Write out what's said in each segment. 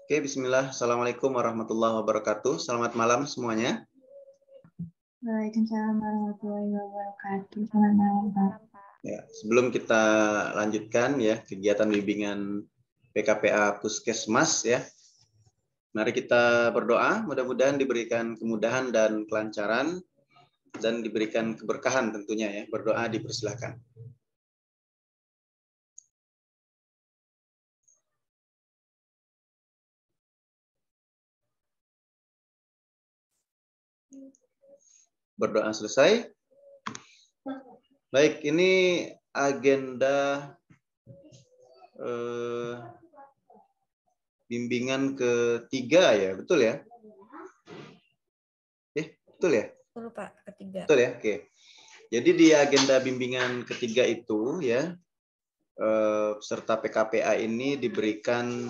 Oke, bismillah. Assalamualaikum warahmatullahi wabarakatuh. Selamat malam semuanya. Waalaikumsalam warahmatullahi wabarakatuh. Selamat malam, Pak. Ya, sebelum kita lanjutkan ya kegiatan bimbingan PKPA Puskesmas ya. Mari kita berdoa, mudah-mudahan diberikan kemudahan dan kelancaran dan diberikan keberkahan tentunya ya. Berdoa dipersilakan. Berdoa selesai. Baik, ini agenda bimbingan ketiga ya, betul ya? Betul ya? Betul, Pak, ketiga. Betul ya, oke. Jadi di agenda bimbingan ketiga itu ya, peserta PKPA ini diberikan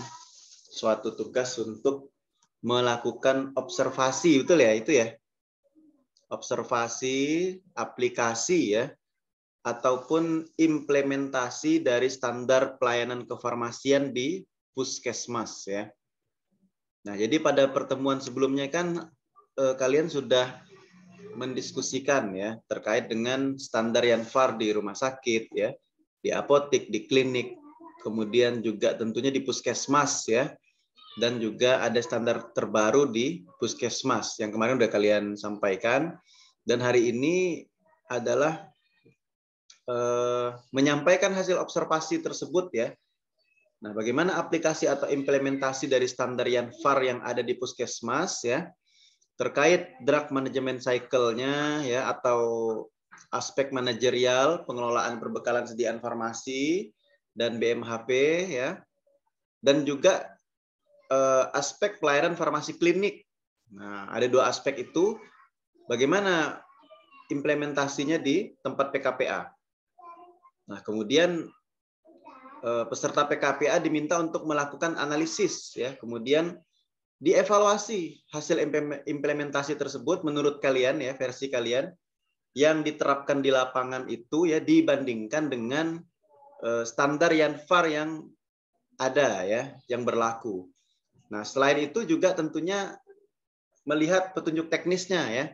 suatu tugas untuk melakukan observasi, betul ya? Itu ya? Observasi aplikasi ya, ataupun implementasi dari standar pelayanan kefarmasian di Puskesmas ya. Nah, jadi pada pertemuan sebelumnya kan kalian sudah mendiskusikan ya terkait dengan standar Yanfar di rumah sakit ya, di apotik, di klinik, kemudian juga tentunya di Puskesmas ya. Dan juga ada standar terbaru di Puskesmas yang kemarin udah kalian sampaikan. Dan hari ini adalah menyampaikan hasil observasi tersebut ya. Nah, bagaimana aplikasi atau implementasi dari standar Yanfar yang ada di Puskesmas ya, terkait drug management cycle-nya ya, atau aspek manajerial pengelolaan perbekalan sediaan farmasi dan BMHP ya, dan juga aspek pelayanan farmasi klinik. Nah, ada dua aspek itu. Bagaimana implementasinya di tempat PKPA? Nah, kemudian peserta PKPA diminta untuk melakukan analisis ya, kemudian dievaluasi hasil implementasi tersebut menurut kalian ya, versi kalian yang diterapkan di lapangan itu ya dibandingkan dengan standar Yanfar yang ada ya, yang berlaku. Nah, selain itu juga tentunya melihat petunjuk teknisnya ya.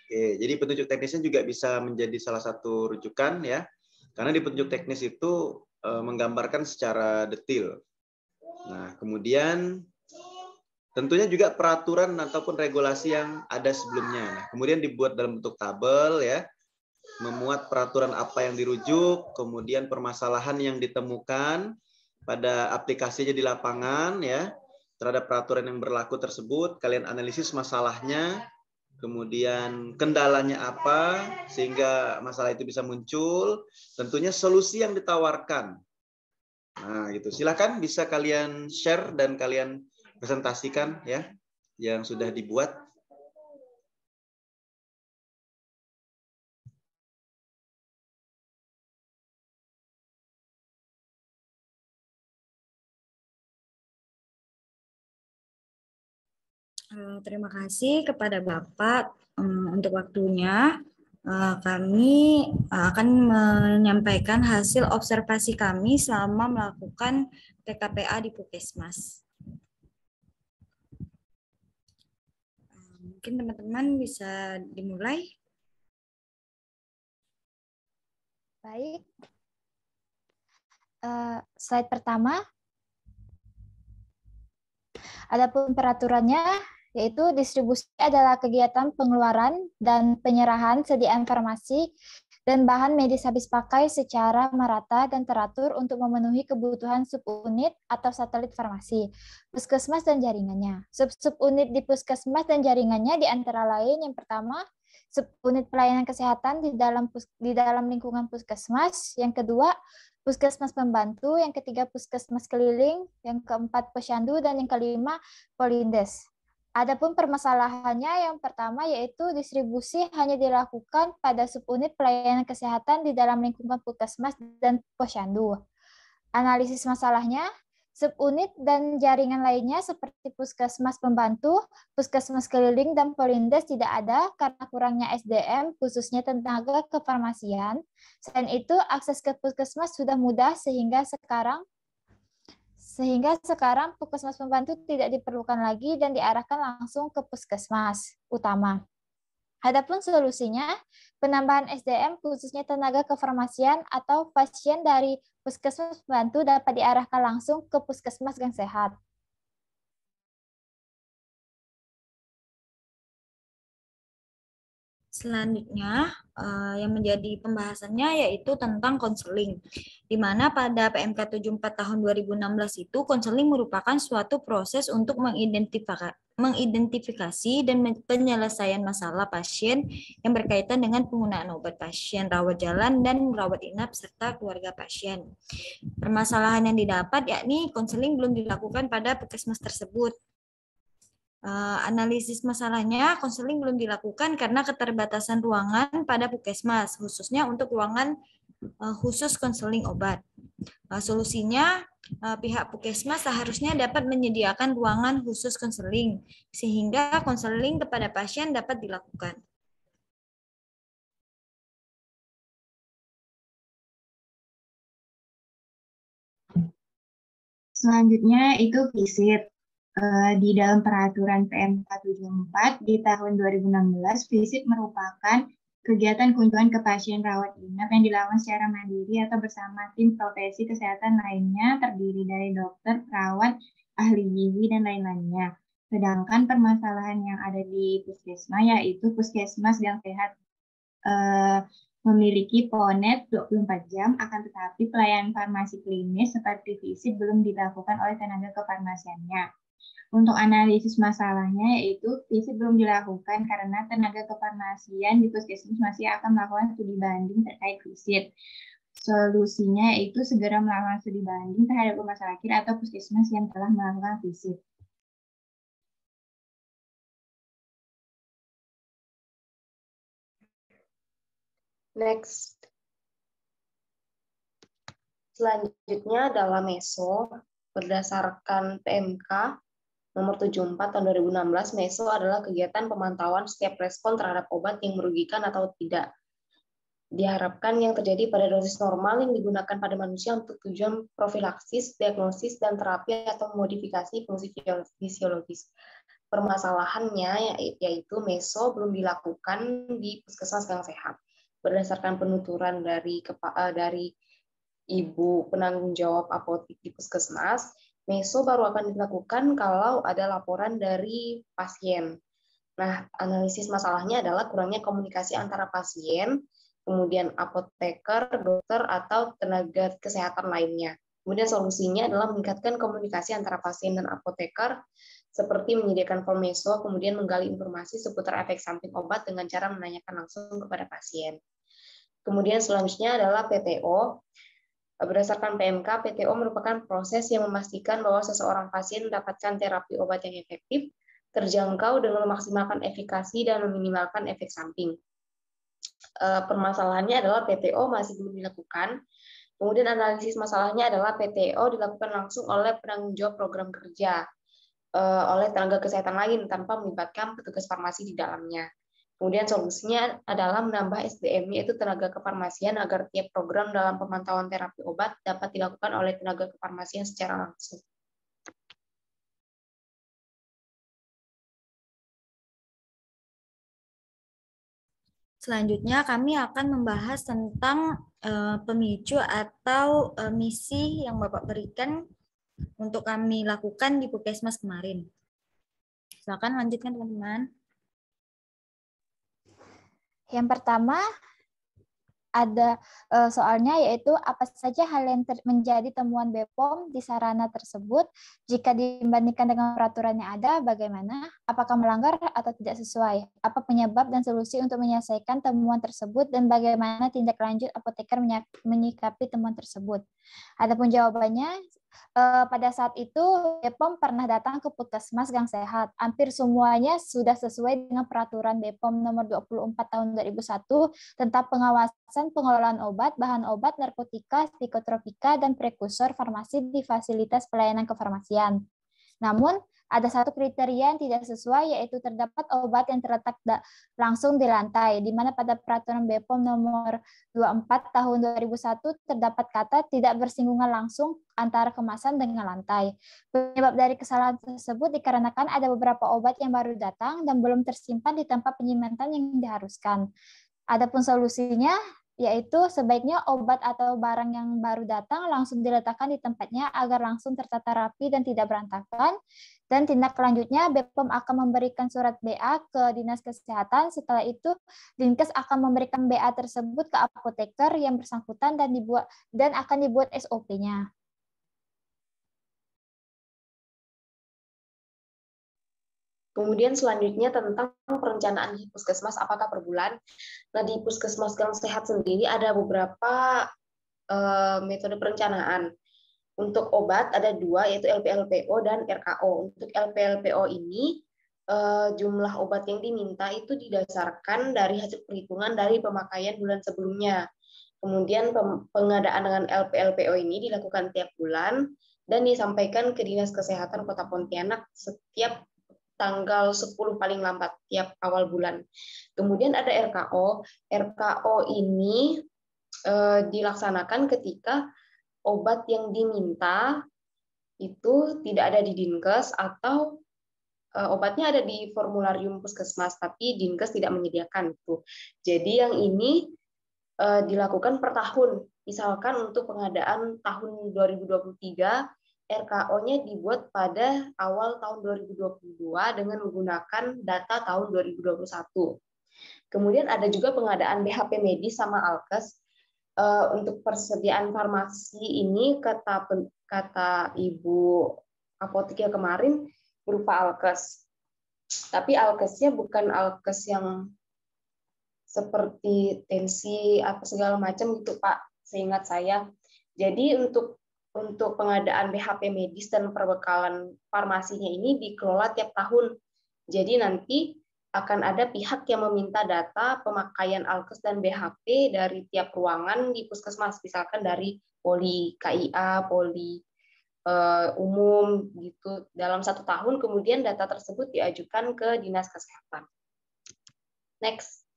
Oke, jadi petunjuk teknisnya juga bisa menjadi salah satu rujukan ya. Karena di petunjuk teknis itu menggambarkan secara detail. Nah, kemudian tentunya juga peraturan ataupun regulasi yang ada sebelumnya. Nah, kemudian dibuat dalam bentuk tabel ya. Memuat peraturan apa yang dirujuk, kemudian permasalahan yang ditemukan pada aplikasinya di lapangan ya, terhadap peraturan yang berlaku tersebut, kalian analisis masalahnya, kemudian kendalanya apa sehingga masalah itu bisa muncul, tentunya solusi yang ditawarkan. Nah, gitu. Silakan bisa kalian share dan kalian presentasikan ya yang sudah dibuat. Terima kasih kepada Bapak untuk waktunya. Kami akan menyampaikan hasil observasi kami selama melakukan PKPA di Puskesmas. Mungkin teman-teman bisa dimulai. Baik. Slide pertama. Adapun peraturannya, yaitu distribusi adalah kegiatan pengeluaran dan penyerahan sediaan farmasi dan bahan medis habis pakai secara merata dan teratur untuk memenuhi kebutuhan subunit atau satelit farmasi, puskesmas dan jaringannya. Subunit di puskesmas dan jaringannya di antara lain yang pertama, subunit pelayanan kesehatan di dalam lingkungan puskesmas, yang kedua, puskesmas pembantu, yang ketiga puskesmas keliling, yang keempat posyandu, dan yang kelima polindes. Adapun permasalahannya yang pertama yaitu distribusi hanya dilakukan pada subunit pelayanan kesehatan di dalam lingkungan puskesmas dan posyandu. Analisis masalahnya, subunit dan jaringan lainnya seperti puskesmas pembantu, puskesmas keliling, dan polindes tidak ada karena kurangnya SDM, khususnya tenaga kefarmasian. Selain itu, akses ke puskesmas sudah mudah sehingga Sehingga sekarang puskesmas pembantu tidak diperlukan lagi dan diarahkan langsung ke puskesmas utama. Adapun solusinya, penambahan SDM khususnya tenaga kefarmasian atau pasien dari puskesmas pembantu dapat diarahkan langsung ke puskesmas gang sehat. Selanjutnya, yang menjadi pembahasannya yaitu tentang konseling, di mana pada PMK 74 tahun 2016 itu konseling merupakan suatu proses untuk mengidentifikasi dan penyelesaian masalah pasien yang berkaitan dengan penggunaan obat pasien, rawat jalan, dan rawat inap, serta keluarga pasien. Permasalahan yang didapat yakni konseling belum dilakukan pada puskesmas tersebut. Analisis masalahnya, konseling belum dilakukan karena keterbatasan ruangan pada puskesmas, khususnya untuk ruangan khusus konseling obat. Solusinya, pihak puskesmas seharusnya dapat menyediakan ruangan khusus konseling, sehingga konseling kepada pasien dapat dilakukan. Selanjutnya itu visit. Di dalam peraturan PMK 74 di tahun 2016, visit merupakan kegiatan kunjungan ke pasien rawat inap yang dilakukan secara mandiri atau bersama tim profesi kesehatan lainnya terdiri dari dokter, perawat, ahli gizi, dan lain-lainnya. Sedangkan permasalahan yang ada di puskesmas yaitu puskesmas yang sehat memiliki PONET 24 jam, akan tetapi pelayanan farmasi klinis seperti visit belum dilakukan oleh tenaga kefarmasiannya. Untuk analisis masalahnya yaitu visit belum dilakukan karena tenaga kefarmasian di puskesmas masih akan melakukan studi banding terkait visit. Solusinya yaitu segera melakukan studi banding terhadap rumah sakit atau puskesmas yang telah melakukan visit. Next. Selanjutnya adalah MESO. Berdasarkan PMK nomor 74 tahun 2016, MESO adalah kegiatan pemantauan setiap respon terhadap obat yang merugikan atau tidak. Diharapkan yang terjadi pada dosis normal yang digunakan pada manusia untuk tujuan profilaksis, diagnosis, dan terapi atau modifikasi fungsi fisiologis. Permasalahannya yaitu MESO belum dilakukan di puskesmas yang sehat. Berdasarkan penuturan dari Ibu penanggung jawab apotek di puskesmas, MESO baru akan dilakukan kalau ada laporan dari pasien. Nah, analisis masalahnya adalah kurangnya komunikasi antara pasien, kemudian apoteker, dokter, atau tenaga kesehatan lainnya. Kemudian solusinya adalah meningkatkan komunikasi antara pasien dan apoteker, seperti menyediakan form MESO, kemudian menggali informasi seputar efek samping obat dengan cara menanyakan langsung kepada pasien. Kemudian selanjutnya adalah PTO. Berdasarkan PMK, PTO merupakan proses yang memastikan bahwa seseorang pasien mendapatkan terapi obat yang efektif, terjangkau dengan memaksimalkan efikasi dan meminimalkan efek samping. Permasalahannya adalah PTO masih belum dilakukan. Kemudian analisis masalahnya adalah PTO dilakukan langsung oleh penanggung jawab program kerja, oleh tenaga kesehatan lain tanpa melibatkan petugas farmasi di dalamnya. Kemudian solusinya adalah menambah SDM, yaitu tenaga kefarmasian, agar tiap program dalam pemantauan terapi obat dapat dilakukan oleh tenaga kefarmasian secara langsung. Selanjutnya kami akan membahas tentang pemicu atau misi yang Bapak berikan untuk kami lakukan di Puskesmas kemarin. Silakan lanjutkan teman-teman. Yang pertama ada soalnya yaitu apa saja hal yang menjadi temuan BPOM di sarana tersebut jika dibandingkan dengan peraturan yang ada, bagaimana, apakah melanggar atau tidak sesuai, apa penyebab dan solusi untuk menyelesaikan temuan tersebut, dan bagaimana tindak lanjut apoteker menyikapi temuan tersebut. Adapun jawabannya, pada saat itu BPOM pernah datang ke Puskesmas Gang Sehat. Hampir semuanya sudah sesuai dengan peraturan BPOM nomor 24 tahun 2001 tentang pengawasan pengelolaan obat, bahan obat, narkotika, psikotropika, dan prekursor farmasi di fasilitas pelayanan kefarmasian. Namun, ada satu kriteria yang tidak sesuai, yaitu terdapat obat yang terletak langsung di lantai, di mana pada peraturan BPOM nomor 24 tahun 2001 terdapat kata tidak bersinggungan langsung antara kemasan dengan lantai. Penyebab dari kesalahan tersebut dikarenakan ada beberapa obat yang baru datang dan belum tersimpan di tempat penyimpanan yang diharuskan. Adapun solusinya, yaitu sebaiknya obat atau barang yang baru datang langsung diletakkan di tempatnya agar langsung tertata rapi dan tidak berantakan. Dan tindak lanjutnya, BPOM akan memberikan surat BA ke Dinas Kesehatan. Setelah itu, Dinkes akan memberikan BA tersebut ke apoteker yang bersangkutan dan akan dibuat SOP-nya. Kemudian selanjutnya tentang perencanaan di puskesmas apakah per bulan. Nah, di puskesmas Gang Sehat sendiri ada beberapa metode perencanaan. Untuk obat ada 2, yaitu LPLPO dan RKO. Untuk LPLPO ini jumlah obat yang diminta itu didasarkan dari hasil perhitungan dari pemakaian bulan sebelumnya. Kemudian pengadaan dengan LPLPO ini dilakukan tiap bulan dan disampaikan ke Dinas Kesehatan Kota Pontianak setiap tanggal 10 paling lambat tiap awal bulan. Kemudian ada RKO. RKO ini dilaksanakan ketika obat yang diminta itu tidak ada di Dinkes atau obatnya ada di formularium puskesmas, tapi Dinkes tidak menyediakan itu. Jadi yang ini dilakukan per tahun. Misalkan untuk pengadaan tahun 2023, RKO-nya dibuat pada awal tahun 2022 dengan menggunakan data tahun 2021. Kemudian ada juga pengadaan BHP medis sama Alkes. Untuk persediaan farmasi ini kata Ibu apoteknya kemarin berupa Alkes. Tapi Alkesnya bukan Alkes yang seperti tensi apa segala macam gitu, Pak, seingat saya. Jadi untuk pengadaan BHP medis dan perbekalan farmasinya ini dikelola tiap tahun. Jadi nanti akan ada pihak yang meminta data pemakaian Alkes dan BHP dari tiap ruangan di puskesmas, misalkan dari poli KIA, poli umum gitu. Dalam 1 tahun kemudian data tersebut diajukan ke Dinas Kesehatan. Next.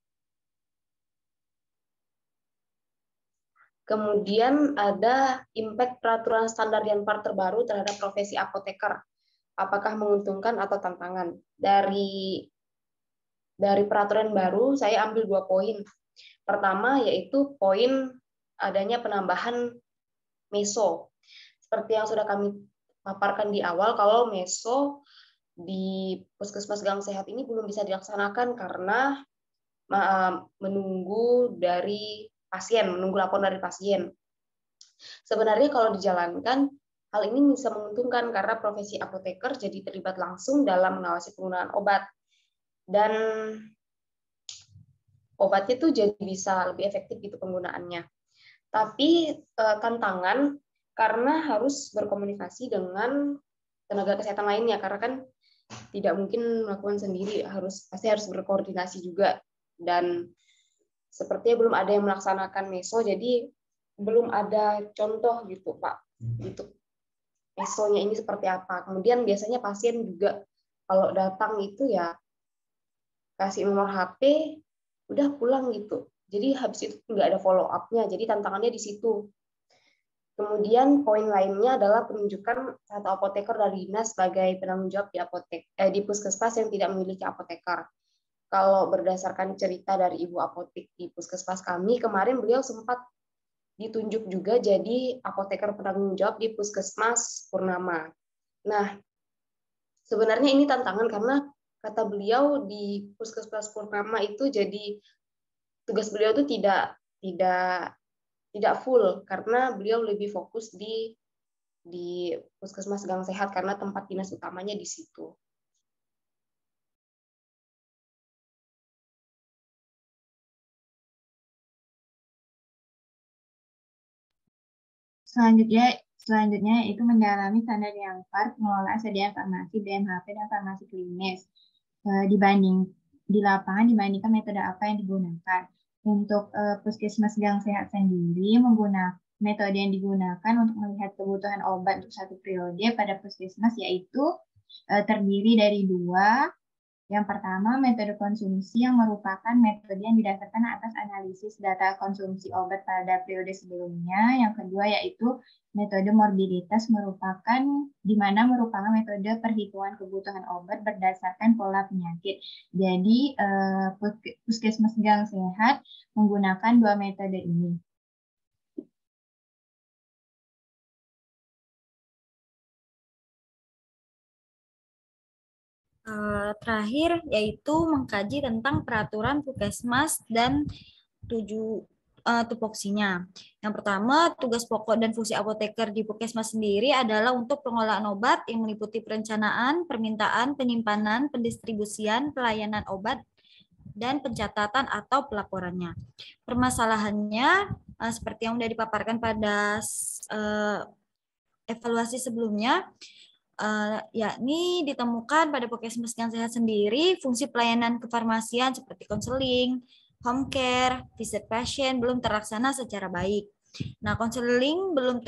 Kemudian ada impact peraturan standar Yanpar terbaru terhadap profesi apoteker. Apakah menguntungkan atau tantangan? Dari peraturan baru saya ambil 2 poin. Pertama yaitu poin adanya penambahan meso. Seperti yang sudah kami paparkan di awal, kalau meso di Puskesmas Gang Sehat ini belum bisa dilaksanakan karena menunggu laporan dari pasien. Sebenarnya kalau dijalankan, hal ini bisa menguntungkan karena profesi apoteker jadi terlibat langsung dalam mengawasi penggunaan obat. Dan obatnya tuh jadi bisa lebih efektif gitu penggunaannya. Tapi tantangan karena harus berkomunikasi dengan tenaga kesehatan lainnya, karena kan tidak mungkin melakukan sendiri, pasti harus berkoordinasi juga. Dan sepertinya belum ada yang melaksanakan meso, jadi belum ada contoh gitu, Pak. Gitu. Mesonya ini seperti apa. Kemudian biasanya pasien juga kalau datang itu ya kasih nomor HP, udah pulang gitu. Jadi habis itu nggak ada follow up-nya. Jadi tantangannya di situ. Kemudian poin lainnya adalah penunjukan satu apoteker dari dinas sebagai penanggung jawab di puskesmas yang tidak memiliki apoteker. Kalau berdasarkan cerita dari Ibu Apotek di puskesmas kami, kemarin beliau sempat ditunjuk juga jadi apoteker penanggung jawab di puskesmas Purnama. Nah, sebenarnya ini tantangan karena kata beliau di puskesmas Purnama itu jadi tugas beliau itu tidak full karena beliau lebih fokus di puskesmas Gang Sehat karena tempat dinas utamanya di situ. Selanjutnya itu mendalami standar Yanpar pengelolaan sediaan farmasi, BMHP, dan farmasi klinis di lapangan dibandingkan metode apa yang digunakan. Untuk Puskesmas Gang Sehat sendiri menggunakan metode yang digunakan untuk melihat kebutuhan obat untuk satu periode pada puskesmas yaitu terdiri dari dua. Yang pertama, metode konsumsi yang merupakan metode yang didasarkan atas analisis data konsumsi obat pada periode sebelumnya. Yang kedua yaitu metode morbiditas di mana merupakan metode perhitungan kebutuhan obat berdasarkan pola penyakit. Jadi, Puskesmas Gang Sehat menggunakan dua metode ini. Terakhir yaitu mengkaji tentang peraturan Puskesmas dan tupoksinya. Yang pertama, tugas pokok dan fungsi apoteker di Puskesmas sendiri adalah untuk pengolahan obat yang meliputi perencanaan, permintaan, penyimpanan, pendistribusian, pelayanan obat, dan pencatatan atau pelaporannya. Permasalahannya seperti yang sudah dipaparkan pada evaluasi sebelumnya, yakni ditemukan pada Puskesmas Gang Sehat sendiri fungsi pelayanan kefarmasian seperti konseling, home care, visit pasien belum terlaksana secara baik. Nah, konseling belum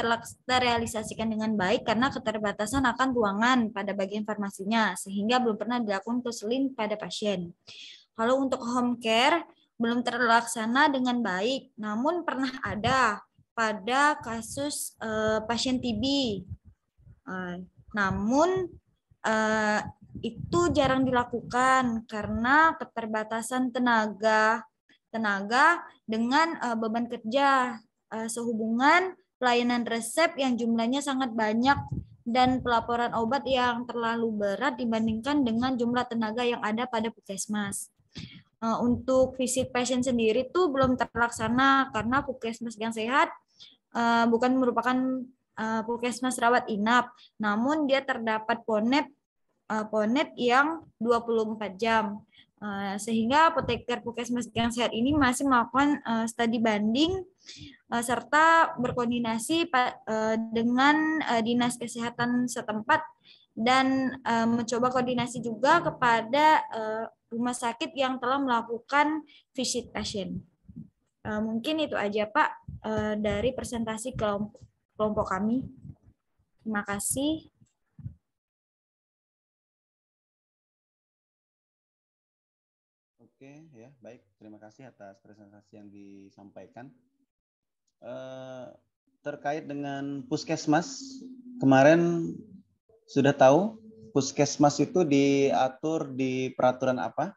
terrealisasikan dengan baik karena keterbatasan akan ruangan pada bagian farmasinya, sehingga belum pernah dilakukan konseling pada pasien. Kalau untuk home care belum terlaksana dengan baik, namun pernah ada pada kasus pasien TB. Namun itu jarang dilakukan karena keterbatasan tenaga dengan beban kerja sehubungan pelayanan resep yang jumlahnya sangat banyak dan pelaporan obat yang terlalu berat dibandingkan dengan jumlah tenaga yang ada pada Puskesmas. Untuk visit pasien sendiri tuh belum terlaksana karena Puskesmas Gang Sehat bukan merupakan Puskesmas rawat inap, namun dia terdapat ponet yang 24 jam. Sehingga apoteker Puskesmas Gang Sehat ini masih melakukan studi banding serta berkoordinasi dengan dinas kesehatan setempat dan mencoba koordinasi juga kepada rumah sakit yang telah melakukan visit pasien. Mungkin itu aja Pak dari presentasi kelompok kami. Terima kasih. Oke, ya, baik. Terima kasih atas presentasi yang disampaikan. Terkait dengan Puskesmas, kemarin sudah tahu Puskesmas itu diatur di peraturan apa?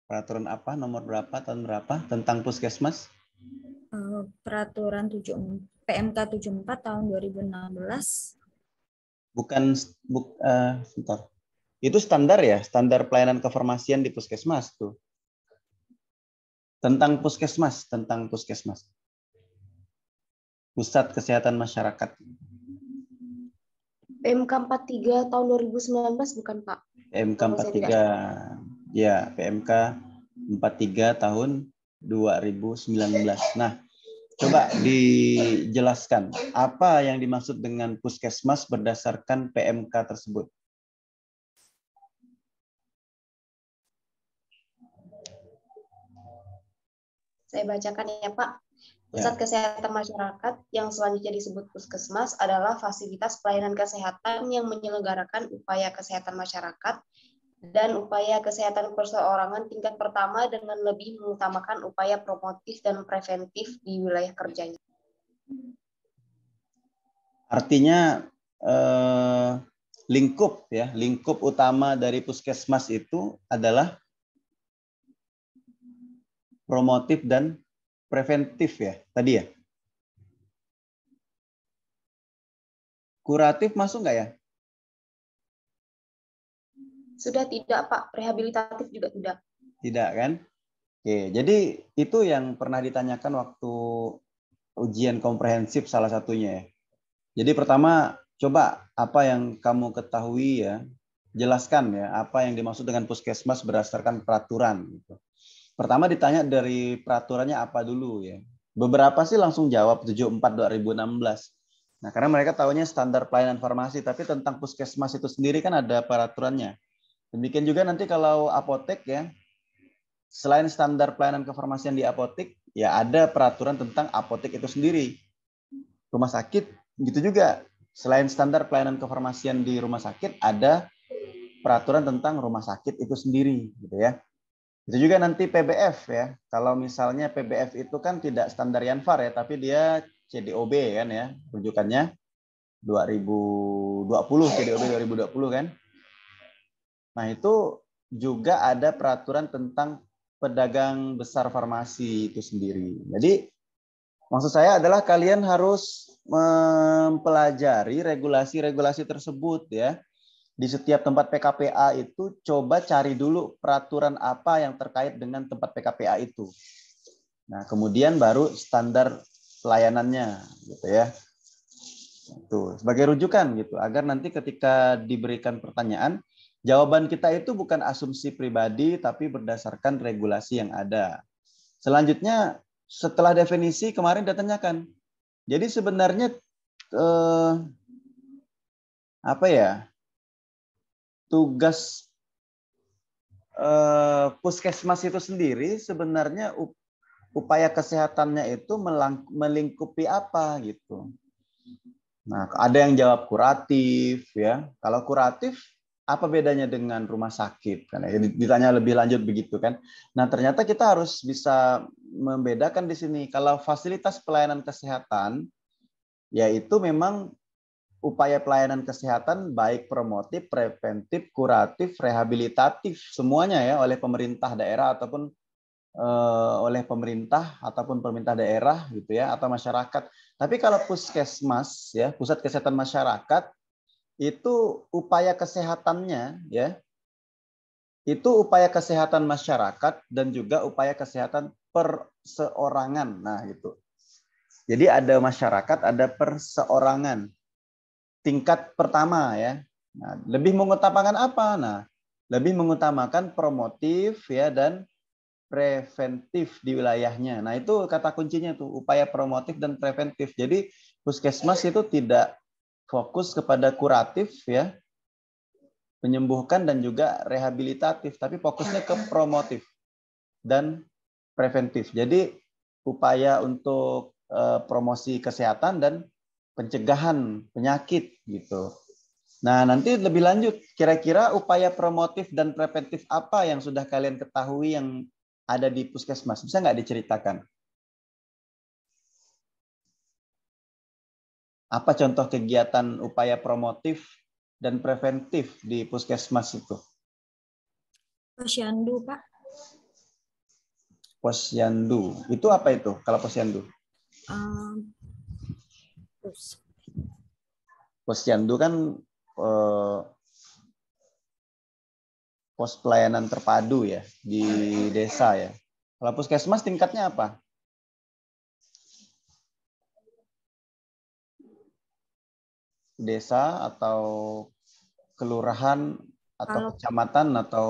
Peraturan apa, nomor berapa, tahun berapa tentang Puskesmas? Peraturan PMK 74 tahun 2016. Sebentar. Itu standar ya, standar pelayanan kefarmasian di Puskesmas tuh. Tentang Puskesmas. Pusat Kesehatan Masyarakat. PMK 43 tahun 2019 bukan Pak? PMK 43. Ya, PMK 43 tahun 2019. Nah, coba dijelaskan apa yang dimaksud dengan Puskesmas berdasarkan PMK tersebut. Saya bacakan ya Pak. Pusat Kesehatan Masyarakat yang selanjutnya disebut Puskesmas adalah fasilitas pelayanan kesehatan yang menyelenggarakan upaya kesehatan masyarakat dan upaya kesehatan perseorangan tingkat pertama dengan lebih mengutamakan upaya promotif dan preventif di wilayah kerjanya. Artinya lingkup utama dari Puskesmas itu adalah promotif dan preventif ya, tadi ya. Kuratif masuk nggak ya? Sudah tidak Pak, rehabilitatif juga tidak. Tidak kan? Oke, jadi itu yang pernah ditanyakan waktu ujian komprehensif salah satunya ya. Jadi pertama coba apa yang kamu ketahui ya, jelaskan ya apa yang dimaksud dengan Puskesmas berdasarkan peraturan gitu. Pertama ditanya dari peraturannya apa dulu ya. Beberapa sih langsung jawab 74/2016. Nah, karena mereka tahunya standar pelayanan farmasi, tapi tentang Puskesmas itu sendiri kan ada peraturannya. Demikian juga nanti kalau apotek ya, selain standar pelayanan kefarmasian di apotek, ya ada peraturan tentang apotek itu sendiri. Rumah sakit gitu juga. Selain standar pelayanan kefarmasian di rumah sakit, ada peraturan tentang rumah sakit itu sendiri, gitu ya. Itu juga nanti PBF ya. Kalau misalnya PBF itu kan tidak standar Yanfar ya, tapi dia CDOB kan ya, rujukannya 2020, CDOB 2020 kan. Nah, itu juga ada peraturan tentang pedagang besar farmasi itu sendiri. Jadi maksud saya adalah kalian harus mempelajari regulasi-regulasi tersebut ya. Di setiap tempat PKPA itu coba cari dulu peraturan apa yang terkait dengan tempat PKPA itu. Nah, kemudian baru standar pelayanannya gitu ya. Itu sebagai rujukan gitu agar nanti ketika diberikan pertanyaan, jawaban kita itu bukan asumsi pribadi tapi berdasarkan regulasi yang ada. Selanjutnya setelah definisi kemarin ditanyakan. Jadi sebenarnya apa ya? Tugas puskesmas itu sendiri sebenarnya upaya kesehatannya itu melingkupi apa gitu. Nah, ada yang jawab kuratif ya. Kalau kuratif apa bedanya dengan rumah sakit? Karena ditanya lebih lanjut begitu kan. Nah, ternyata kita harus bisa membedakan di sini. Kalau fasilitas pelayanan kesehatan, yaitu memang upaya pelayanan kesehatan baik promotif, preventif, kuratif, rehabilitatif, semuanya ya oleh pemerintah daerah ataupun oleh pemerintah ataupun pemerintah daerah gitu ya atau masyarakat. Tapi kalau puskesmas ya, pusat kesehatan masyarakat, itu upaya kesehatannya ya, itu upaya kesehatan masyarakat dan juga upaya kesehatan perseorangan. Nah, gitu. Jadi ada masyarakat, ada perseorangan. Tingkat pertama ya. Nah, lebih mengutamakan apa? Nah, lebih mengutamakan promotif ya dan preventif di wilayahnya. Nah, itu kata kuncinya tuh, upaya promotif dan preventif. Jadi puskesmas itu tidak fokus kepada kuratif ya, menyembuhkan dan juga rehabilitatif, tapi fokusnya ke promotif dan preventif. Jadi upaya untuk promosi kesehatan dan pencegahan penyakit gitu. Nah, nanti lebih lanjut, kira-kira upaya promotif dan preventif apa yang sudah kalian ketahui yang ada di puskesmas? Bisa nggak diceritakan? Apa contoh kegiatan upaya promotif dan preventif di puskesmas itu? Posyandu, Pak. Posyandu. Itu apa itu kalau posyandu? Posyandu kan pos pelayanan terpadu ya di desa ya. Kalau puskesmas tingkatnya apa? Desa atau kelurahan atau kecamatan atau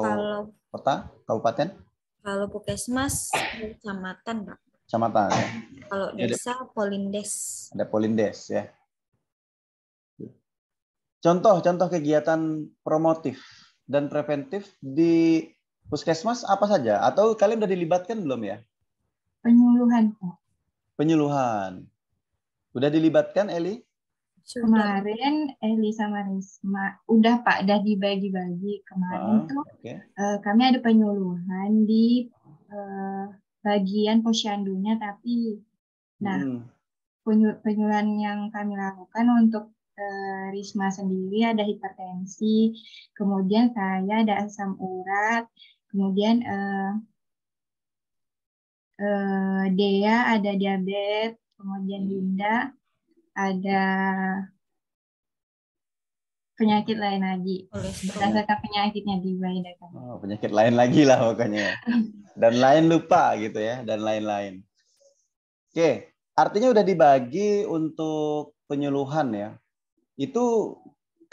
kota, kabupaten? Kalau puskesmas kecamatan, Pak. Kecamatan ya. Kalau desa Polindes. Ada Polindes ya. Contoh kegiatan promotif dan preventif di puskesmas apa saja? Atau kalian udah dilibatkan belum ya? Penyuluhan, Pak. Penyuluhan. Udah dilibatkan, Eli? Kemarin Eli sama Risma udah Pak, udah dibagi-bagi. Kemarin kami ada penyuluhan di bagian posyandunya, tapi penyuluhan yang kami lakukan untuk Risma sendiri ada hipertensi, kemudian saya ada asam urat, kemudian Dea ada diabetes, kemudian Linda ada penyakit lain lagi. Berdasarkan penyakitnya dibedakan. Oh, penyakit lain lagi lah pokoknya. Dan lain lupa gitu ya, dan lain-lain. Oke, artinya udah dibagi untuk penyuluhan ya. Itu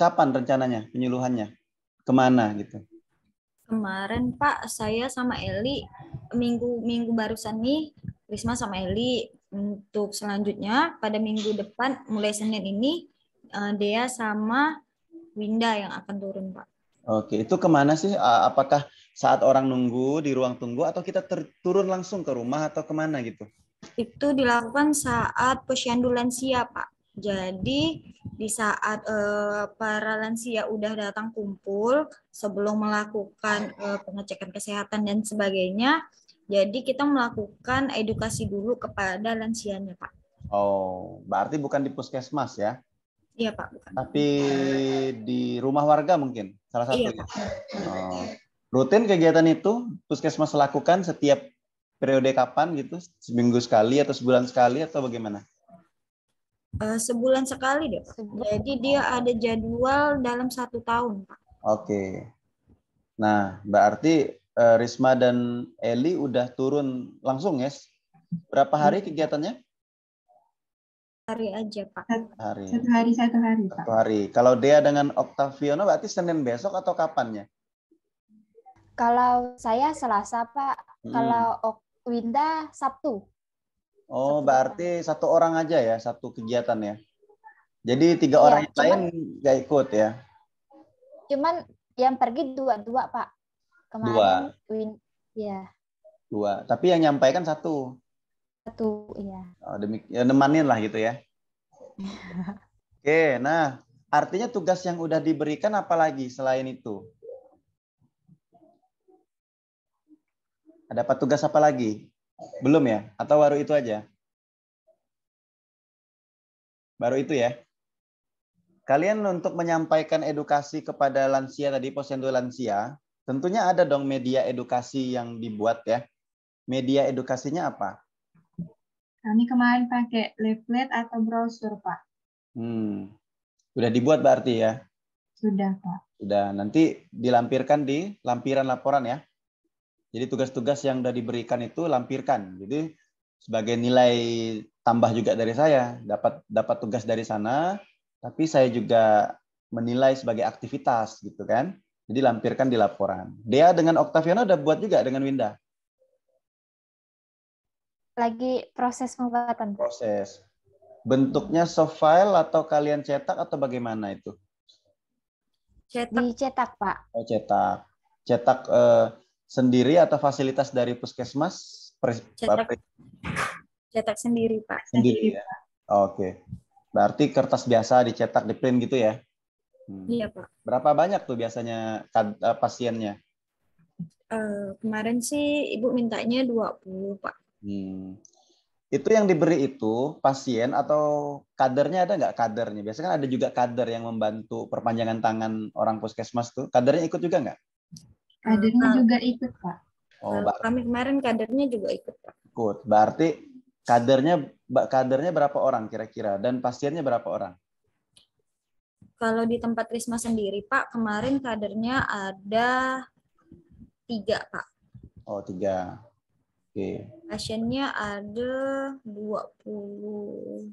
kapan rencananya penyuluhannya? Kemana gitu? Kemarin Pak, saya sama Eli minggu barusan nih, Risma sama Eli. Untuk selanjutnya pada minggu depan mulai Senin ini Dea sama Winda yang akan turun, Pak. Oke, itu kemana sih? Apakah saat orang nunggu di ruang tunggu atau kita turun langsung ke rumah atau kemana gitu? Itu dilakukan saat posyandu lansia, Pak. Jadi di saat para lansia udah datang kumpul sebelum melakukan pengecekan kesehatan dan sebagainya, jadi kita melakukan edukasi dulu kepada lansianya, Pak. Oh, berarti bukan di puskesmas ya, Iya, Pak, bukan. tapi di rumah warga mungkin, salah Iya, satunya. Pak. Oh. Rutin kegiatan itu puskesmas lakukan setiap periode kapan gitu? Seminggu sekali atau sebulan sekali atau bagaimana? Sebulan sekali deh, Pak. Jadi dia ada jadwal dalam 1 tahun, Pak. Oke. Nah, berarti Risma dan Eli udah turun langsung ya? Berapa hari kegiatannya? Hari aja, Pak. Hari. Satu hari, Pak. Satu hari. Kalau dia dengan Octaviono berarti Senin besok atau kapannya? Kalau saya Selasa, Pak. Kalau Winda Sabtu. Oh, Sabtu berarti satu orang aja ya, satu kegiatan ya. Jadi 3 Iya, orang yang lain nggak ikut ya? cuman yang pergi dua, Pak. Kemarin ya 2. Tapi yang nyampaikan 1. satu, iya. Oh, ya, nemanin lah gitu ya. Oke, nah artinya tugas yang udah diberikan apa lagi selain itu? Ada apa tugas apa lagi? Belum ya? Atau baru itu aja? Baru itu ya? Kalian untuk menyampaikan edukasi kepada lansia tadi, posyandu lansia, tentunya ada dong media edukasi yang dibuat ya. Media edukasinya apa? Kami kemarin pakai leaflet atau brosur, Pak. Udah dibuat berarti ya? Sudah, Pak. Sudah, nanti dilampirkan di lampiran laporan ya. Jadi tugas-tugas yang sudah diberikan itu lampirkan. Jadi sebagai nilai tambah juga dari saya, dapat tugas dari sana, tapi saya juga menilai sebagai aktivitas gitu kan. Jadi lampirkan di laporan. Dia dengan Octaviano udah buat juga dengan Winda. Lagi proses pembuatan, Pak. Proses. Bentuknya soft file atau kalian cetak atau bagaimana itu? Cetak. Dicetak, Pak. Oh, cetak. Cetak sendiri atau fasilitas dari puskesmas? Cetak sendiri, Pak. Sendiri ya. Oke. Berarti kertas biasa dicetak di print gitu ya? Iya, Pak. Berapa banyak tuh biasanya pasiennya? Kemarin sih Ibu mintanya 20, Pak. Itu yang diberi itu pasien atau kadernya ada nggak kadernya? Biasanya kan ada juga kader yang membantu perpanjangan tangan orang puskesmas tuh. Kadernya ikut juga nggak? Kadernya juga ikut, Pak. Oh, kami kemarin kadernya juga ikut, Pak. Ikut. Berarti kadernya berapa orang kira-kira dan pasiennya berapa orang? Kalau di tempat Risma sendiri, Pak, kemarin kadernya ada 3, Pak. Oh, 3. Oke. Pasiennya ada 26,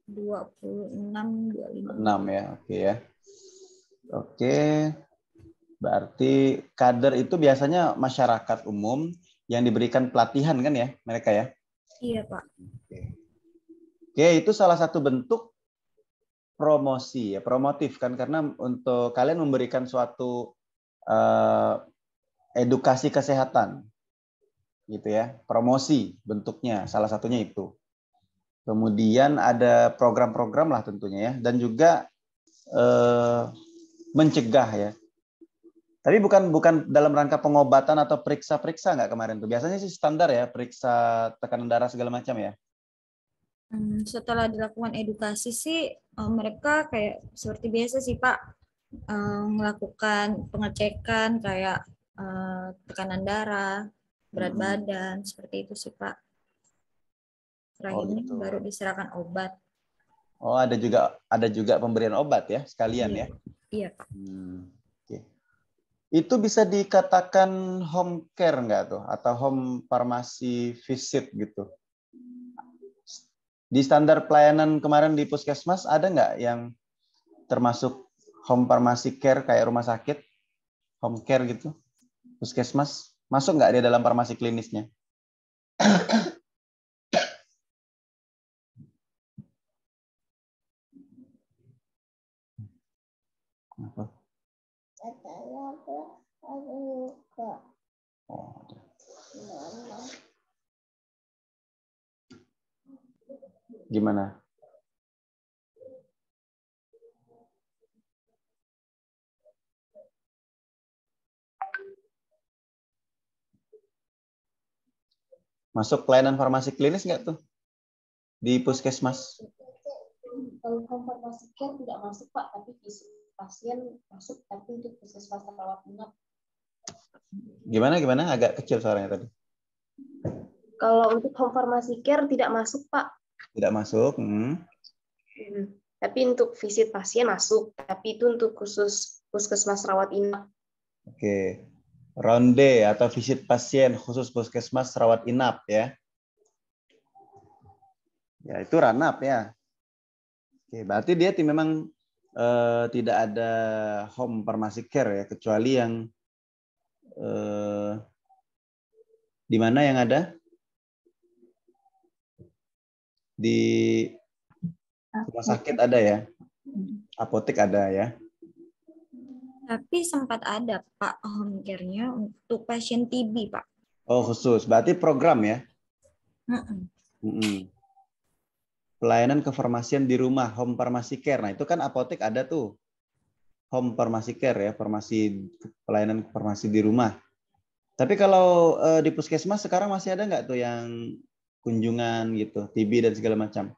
25. 6 ya, oke ya. Oke. Berarti kader itu biasanya masyarakat umum yang diberikan pelatihan kan ya, mereka ya? Iya, Pak. Oke, itu salah satu bentuk promosi ya, promotif kan, karena untuk kalian memberikan suatu edukasi kesehatan gitu ya, promosi bentuknya salah satunya itu. Kemudian ada program-program lah tentunya ya, dan juga mencegah ya. Tapi bukan dalam rangka pengobatan atau periksa-periksa nggak kemarin tuh? Biasanya sih standar ya, periksa tekanan darah segala macam ya. Setelah dilakukan edukasi sih mereka kayak seperti biasa sih, Pak, melakukan pengecekan kayak tekanan darah, berat badan, seperti itu sih, Pak. Terakhirnya gitu. baru diserahkan obat. Oh, ada juga pemberian obat ya sekalian ya. Iya, Pak. Okay. Itu bisa dikatakan home care nggak tuh atau home pharmacy visit gitu? Di standar pelayanan kemarin di puskesmas ada nggak yang termasuk home pharmacy care kayak rumah sakit, home care gitu? Puskesmas masuk nggak dia dalam farmasi klinisnya? Gimana? Masuk pelayanan farmasi klinis nggak tuh di puskesmas? Kalau home farmasi care tidak masuk Pak, tapi visit pasien masuk, tapi untuk puskesmas rawat inap. Gimana? Agak kecil suaranya tadi. Kalau untuk home farmasi care tidak masuk Pak. Tidak masuk. Tapi untuk visit pasien masuk, tapi itu untuk khusus puskesmas rawat inap. Oke. Ronde atau visit pasien khusus puskesmas rawat inap ya. Ya, itu ranap ya. Oke, berarti dia memang tidak ada home pharmacy care ya, kecuali yang di mana yang ada? Di rumah sakit ada ya? Apotek ada ya? Tapi sempat ada Pak home care-nya untuk pasien TB Pak. Oh khusus, berarti program ya? Pelayanan kefarmasian di rumah, home pharmacy care. Nah itu kan apotek ada tuh, home pharmacy care ya, pelayanan farmasi di rumah. Tapi kalau di puskesmas sekarang masih ada nggak tuh yang kunjungan gitu, TB dan segala macam?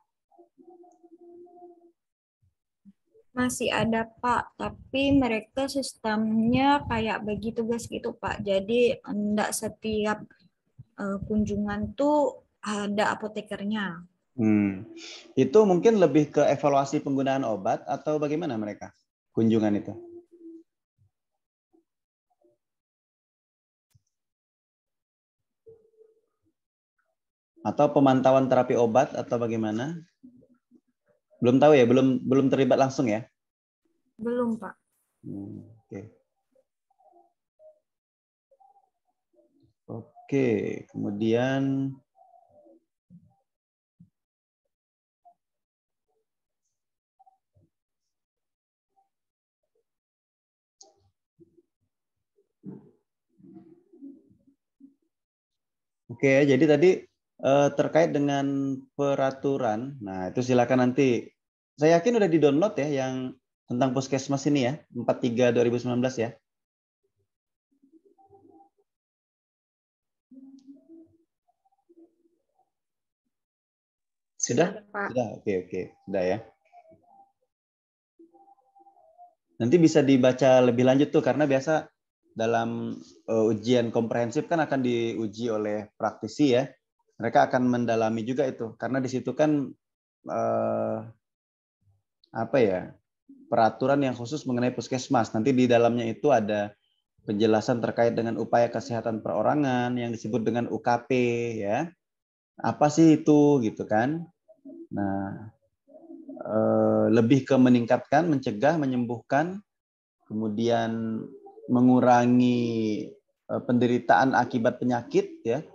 Masih ada Pak, tapi mereka sistemnya kayak bagi tugas gitu Pak. Jadi enggak setiap kunjungan tuh ada apotekernya. Itu mungkin lebih ke evaluasi penggunaan obat atau bagaimana mereka kunjungan itu? Atau pemantauan terapi obat atau bagaimana? Belum tahu ya, belum terlibat langsung ya? Belum Pak. Oke, kemudian jadi tadi terkait dengan peraturan. Nah, itu silakan nanti. Saya yakin udah di-download ya yang tentang puskesmas ini ya, 43 2019 ya. Sudah? Sudah. Oke. Sudah ya. Nanti bisa dibaca lebih lanjut tuh karena biasa dalam ujian komprehensif kan akan diuji oleh praktisi ya. Mereka akan mendalami juga itu karena di situ kan peraturan yang khusus mengenai puskesmas. Nanti di dalamnya itu ada penjelasan terkait dengan upaya kesehatan perorangan yang disebut dengan UKP ya. Apa sih itu gitu kan? Nah, lebih ke meningkatkan, mencegah, menyembuhkan, kemudian mengurangi penderitaan akibat penyakit ya,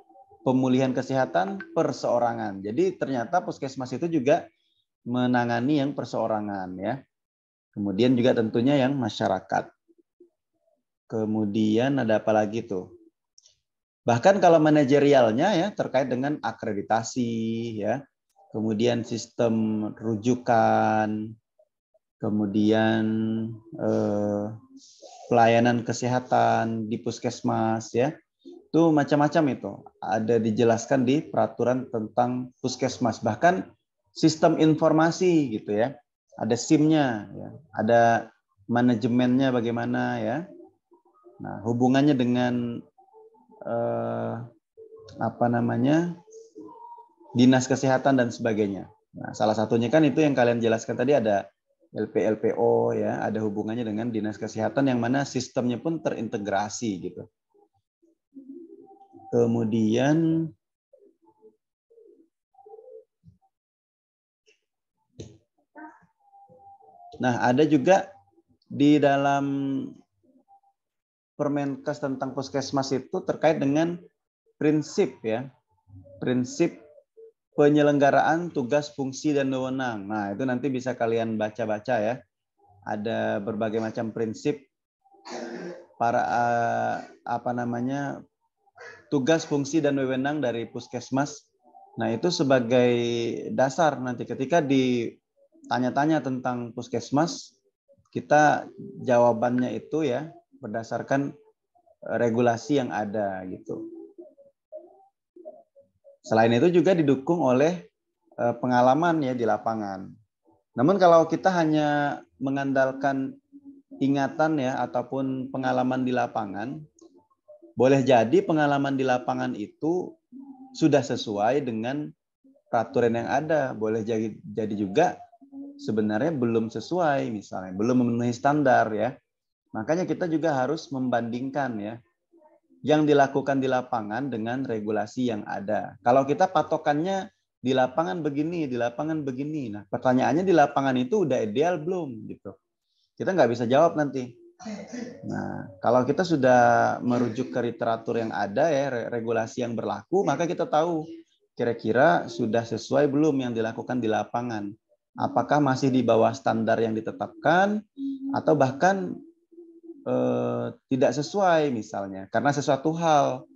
pemulihan kesehatan perseorangan. Jadi ternyata puskesmas itu juga menangani yang perseorangan ya. Kemudian juga tentunya yang masyarakat. Kemudian ada apa lagi tuh? Bahkan kalau manajerialnya ya terkait dengan akreditasi ya. Kemudian sistem rujukan, kemudian pelayanan kesehatan di puskesmas ya. Itu macam-macam itu. Ada dijelaskan di peraturan tentang puskesmas. Bahkan sistem informasi gitu ya. Ada SIM-nya, ya. Ada manajemennya bagaimana ya. Nah, hubungannya dengan dinas kesehatan dan sebagainya. Nah, salah satunya kan itu yang kalian jelaskan tadi ada LPO ya, ada hubungannya dengan dinas kesehatan yang mana sistemnya pun terintegrasi gitu. Kemudian ada juga di dalam Permenkes tentang puskesmas itu terkait dengan prinsip ya. Prinsip penyelenggaraan tugas, fungsi, dan wewenang. Nah, itu nanti bisa kalian baca-baca ya. Ada berbagai macam prinsip para tugas, fungsi, dan wewenang dari puskesmas Nah, itu sebagai dasar nanti ketika ditanya-tanya tentang puskesmas, kita jawabannya itu ya berdasarkan regulasi yang ada gitu. Selain itu juga didukung oleh pengalaman ya di lapangan. Namun kalau kita hanya mengandalkan ingatan ya ataupun pengalaman di lapangan, boleh jadi pengalaman di lapangan itu sudah sesuai dengan peraturan yang ada. Boleh jadi juga sebenarnya belum sesuai, misalnya belum memenuhi standar ya. Makanya kita juga harus membandingkan ya yang dilakukan di lapangan dengan regulasi yang ada. Kalau kita patokannya di lapangan begini, di lapangan begini. Nah, pertanyaannya di lapangan itu udah ideal belum gitu. Kita nggak bisa jawab nanti. Nah, kalau kita sudah merujuk ke literatur yang ada ya, regulasi yang berlaku, maka kita tahu kira-kira sudah sesuai belum yang dilakukan di lapangan. Apakah masih di bawah standar yang ditetapkan atau bahkan tidak sesuai misalnya karena sesuatu hal.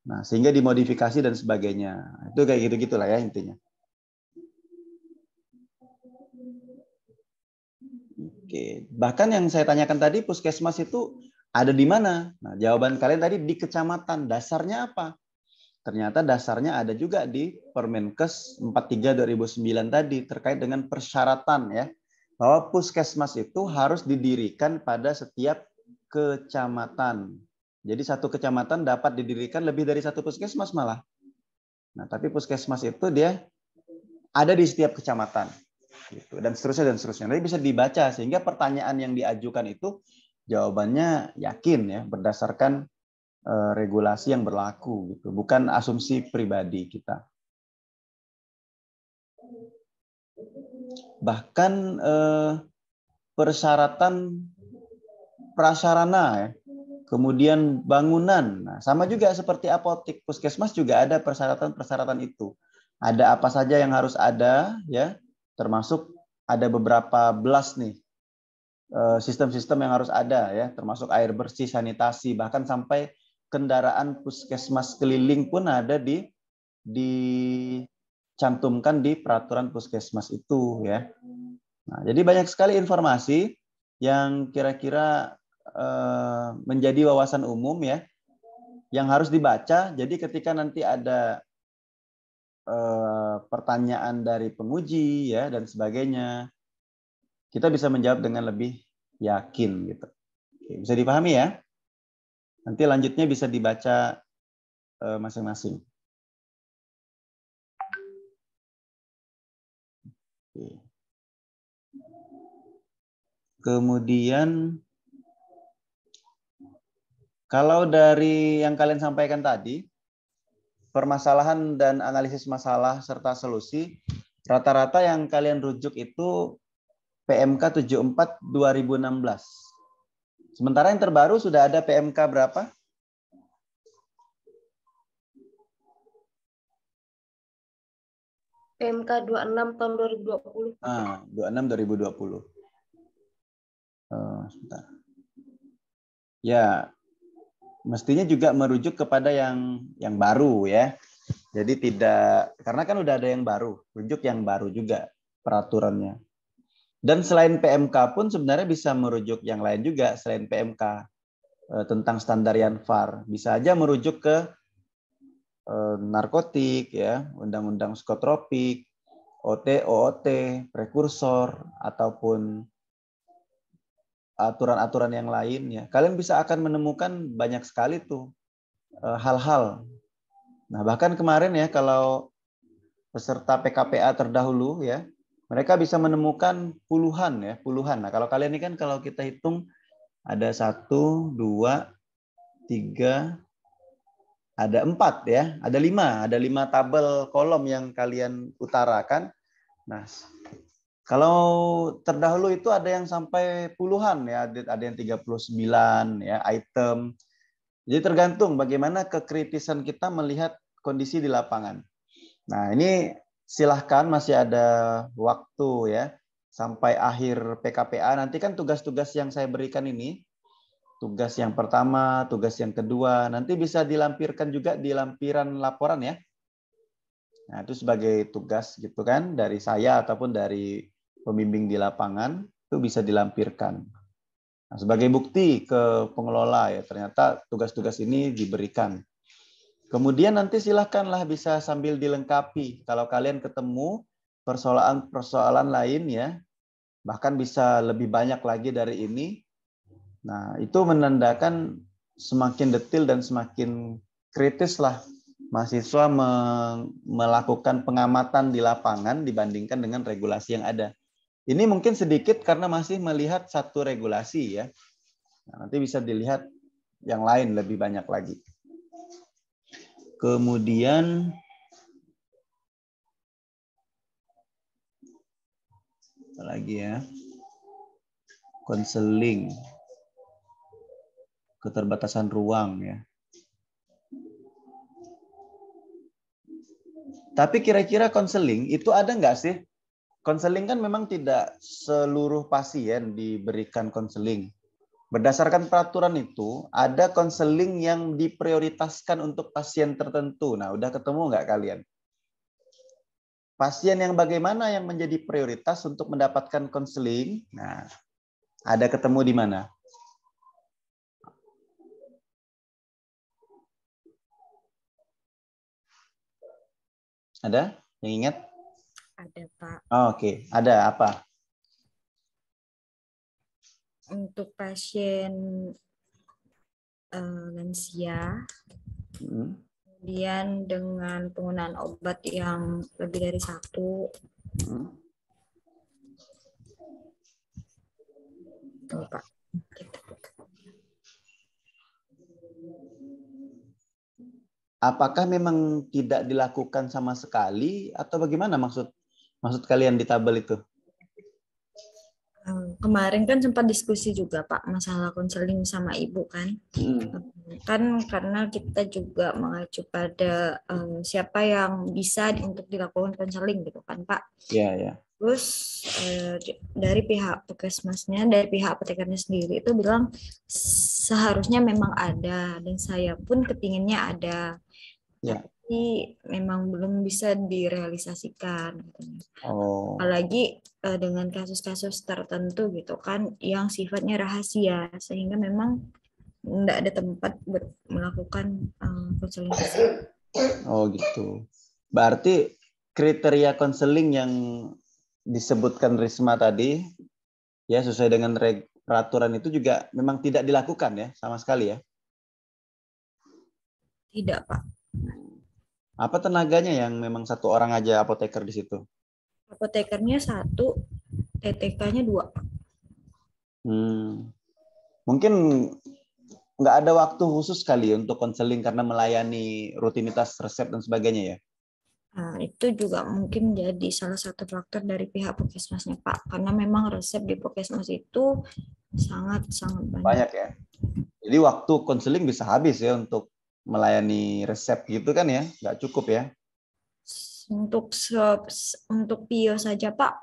Nah, sehingga dimodifikasi dan sebagainya. Itu kayak gitu-gitulah ya intinya. Oke, bahkan yang saya tanyakan tadi puskesmas itu ada di mana? Nah, jawaban kalian tadi di kecamatan. Dasarnya apa? Ternyata dasarnya ada juga di Permenkes 43 2009 tadi terkait dengan persyaratan ya. Bahwa puskesmas itu harus didirikan pada setiap kecamatan. Jadi satu kecamatan dapat didirikan lebih dari satu puskesmas malah. Nah, tapi puskesmas itu dia ada di setiap kecamatan. Gitu. Dan seterusnya dan seterusnya. Nanti bisa dibaca sehingga pertanyaan yang diajukan itu jawabannya yakin ya berdasarkan regulasi yang berlaku gitu, bukan asumsi pribadi kita. Bahkan persyaratan prasarana ya. Kemudian bangunan. Nah, sama juga seperti apotek, puskesmas juga ada persyaratan-persyaratan itu. Ada apa saja yang harus ada ya, termasuk ada beberapa belas nih sistem-sistem yang harus ada ya, termasuk air bersih, sanitasi, bahkan sampai kendaraan puskesmas keliling pun ada dicantumkan di peraturan puskesmas itu ya. Nah, jadi banyak sekali informasi yang kira-kira menjadi wawasan umum ya, yang harus dibaca. Jadi ketika nanti ada pertanyaan dari penguji ya dan sebagainya, kita bisa menjawab dengan lebih yakin gitu. Oke, bisa dipahami ya? Nanti lanjutnya bisa dibaca masing-masing. Kemudian kalau dari yang kalian sampaikan tadi, permasalahan dan analisis masalah serta solusi, rata-rata yang kalian rujuk itu PMK 74 2016. Sementara yang terbaru sudah ada PMK berapa? PMK 26 tahun 2020. 26 2020. Sebentar. Ya, mestinya juga merujuk kepada yang baru ya. Jadi tidak, karena kan udah ada yang baru, rujuk yang baru juga peraturannya. Dan selain PMK pun sebenarnya bisa merujuk yang lain juga selain PMK tentang standar Yanfar. Bisa aja merujuk ke narkotik ya, undang-undang psikotropik, OT, OOT, prekursor ataupun aturan-aturan yang lain ya. Kalian bisa akan menemukan banyak sekali tuh hal-hal. Nah, bahkan kemarin ya kalau peserta PKPA terdahulu ya, mereka bisa menemukan puluhan ya, puluhan. Nah, kalau kalian ini kan kalau kita hitung ada 1, 2, 3, ada 4 ya, ada 5 tabel kolom yang kalian utarakan. Nah, kalau terdahulu itu ada yang sampai puluhan ya, ada yang 39 ya item. Jadi tergantung bagaimana kekritisan kita melihat kondisi di lapangan. Nah, ini silahkan masih ada waktu ya sampai akhir PKPA. Nanti kan tugas-tugas yang saya berikan ini, tugas yang pertama, tugas yang kedua, nanti bisa dilampirkan juga di lampiran laporan ya. Nah, itu sebagai tugas gitu kan dari saya ataupun dari pembimbing di lapangan itu bisa dilampirkan. Nah, sebagai bukti ke pengelola ya ternyata tugas-tugas ini diberikan. Kemudian nanti silahkanlah bisa sambil dilengkapi kalau kalian ketemu persoalan-persoalan lain ya, bahkan bisa lebih banyak lagi dari ini. Nah, itu menandakan semakin detail dan semakin kritis lah mahasiswa melakukan pengamatan di lapangan dibandingkan dengan regulasi yang ada. Ini mungkin sedikit karena masih melihat satu regulasi ya. Nah, nanti bisa dilihat yang lain lebih banyak lagi. Kemudian apa lagi ya? Konseling. Keterbatasan ruang ya. Tapi kira-kira konseling itu ada nggak sih? Konseling kan memang tidak seluruh pasien diberikan konseling. Berdasarkan peraturan itu, ada konseling yang diprioritaskan untuk pasien tertentu. Nah, udah ketemu nggak kalian? Pasien yang bagaimana yang menjadi prioritas untuk mendapatkan konseling? Nah, ada ketemu di mana? Ada yang ingat? Ada, Pak. Oh, oke. Ada apa? Untuk pasien lansia, kemudian dengan penggunaan obat yang lebih dari satu. Tuh, Pak. Apakah memang tidak dilakukan sama sekali atau bagaimana maksud kalian di tabel itu? Kemarin kan sempat diskusi juga Pak masalah konseling sama ibu kan. Kan karena kita juga mengacu pada siapa yang bisa untuk dilakukan konseling gitu kan Pak. Iya, ya. Terus dari pihak puskesmasnya, dari pihak apotekernya sendiri itu bilang seharusnya memang ada dan saya pun kepinginnya ada. Ya. Tapi memang belum bisa direalisasikan. Oh. Apalagi dengan kasus-kasus tertentu gitu kan yang sifatnya rahasia sehingga memang tidak ada tempat melakukan konseling. Oh gitu. Berarti kriteria konseling yang disebutkan Risma tadi ya sesuai dengan peraturan itu juga memang tidak dilakukan ya sama sekali ya? Tidak, Pak. Apa tenaganya yang memang satu orang aja apoteker di situ? Apotekernya 1, TTK-nya 2. Mungkin nggak ada waktu khusus kali untuk konseling karena melayani rutinitas resep dan sebagainya ya? Nah, itu juga mungkin jadi salah satu faktor dari pihak puskesmasnya Pak, karena memang resep di puskesmas itu sangat banyak. Banyak ya. Jadi waktu konseling bisa habis ya untuk melayani resep gitu kan ya, nggak cukup ya? Untuk PIO saja Pak,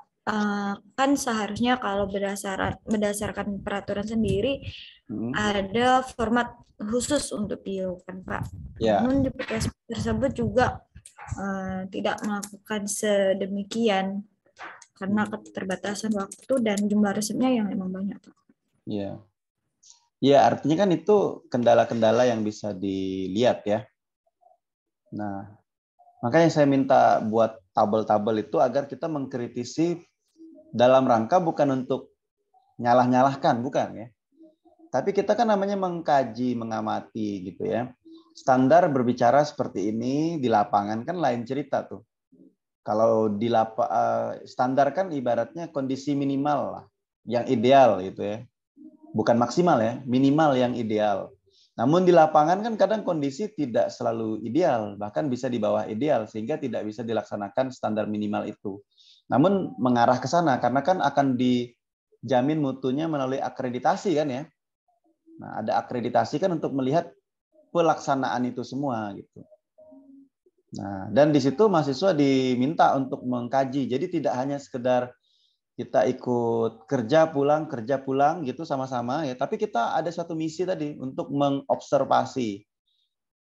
kan seharusnya kalau berdasarkan peraturan sendiri ada format khusus untuk PIO kan Pak. Ya. Namun di puskesmas tersebut juga tidak melakukan sedemikian karena keterbatasan waktu dan jumlah resepnya yang memang banyak Pak. Iya. Ya, artinya kan itu kendala-kendala yang bisa dilihat ya. Nah, makanya saya minta buat tabel-tabel itu agar kita mengkritisi dalam rangka bukan untuk nyalah-nyalahkan, bukan ya. Tapi kita kan namanya mengkaji, mengamati gitu ya. Standar berbicara seperti ini di lapangan kan lain cerita tuh. Kalau di standar kan ibaratnya kondisi minimal lah, yang ideal gitu ya. Bukan maksimal ya, minimal yang ideal. Namun di lapangan kan kadang kondisi tidak selalu ideal, bahkan bisa di bawah ideal, sehingga tidak bisa dilaksanakan standar minimal itu. Namun mengarah ke sana, karena kan akan dijamin mutunya melalui akreditasi kan ya. Nah, ada akreditasi kan untuk melihat pelaksanaan itu semua gitu. Nah, dan di situ mahasiswa diminta untuk mengkaji. Jadi tidak hanya sekedar kita ikut kerja pulang gitu sama-sama ya, tapi kita ada suatu misi tadi untuk mengobservasi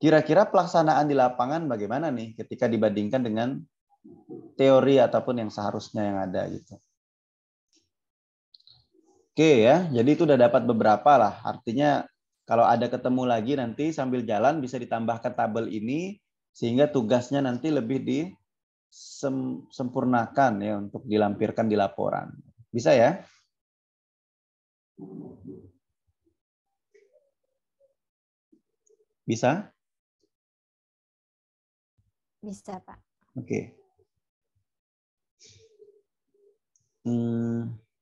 Kira-kira pelaksanaan di lapangan bagaimana nih ketika dibandingkan dengan teori ataupun yang seharusnya yang ada gitu. Oke ya, jadi itu udah dapat beberapa lah. Artinya kalau ada ketemu lagi nanti sambil jalan bisa ditambahkan tabel ini sehingga tugasnya nanti lebih disempurnakan ya untuk dilampirkan di laporan. Bisa ya? Bisa? Bisa, Pak. Oke.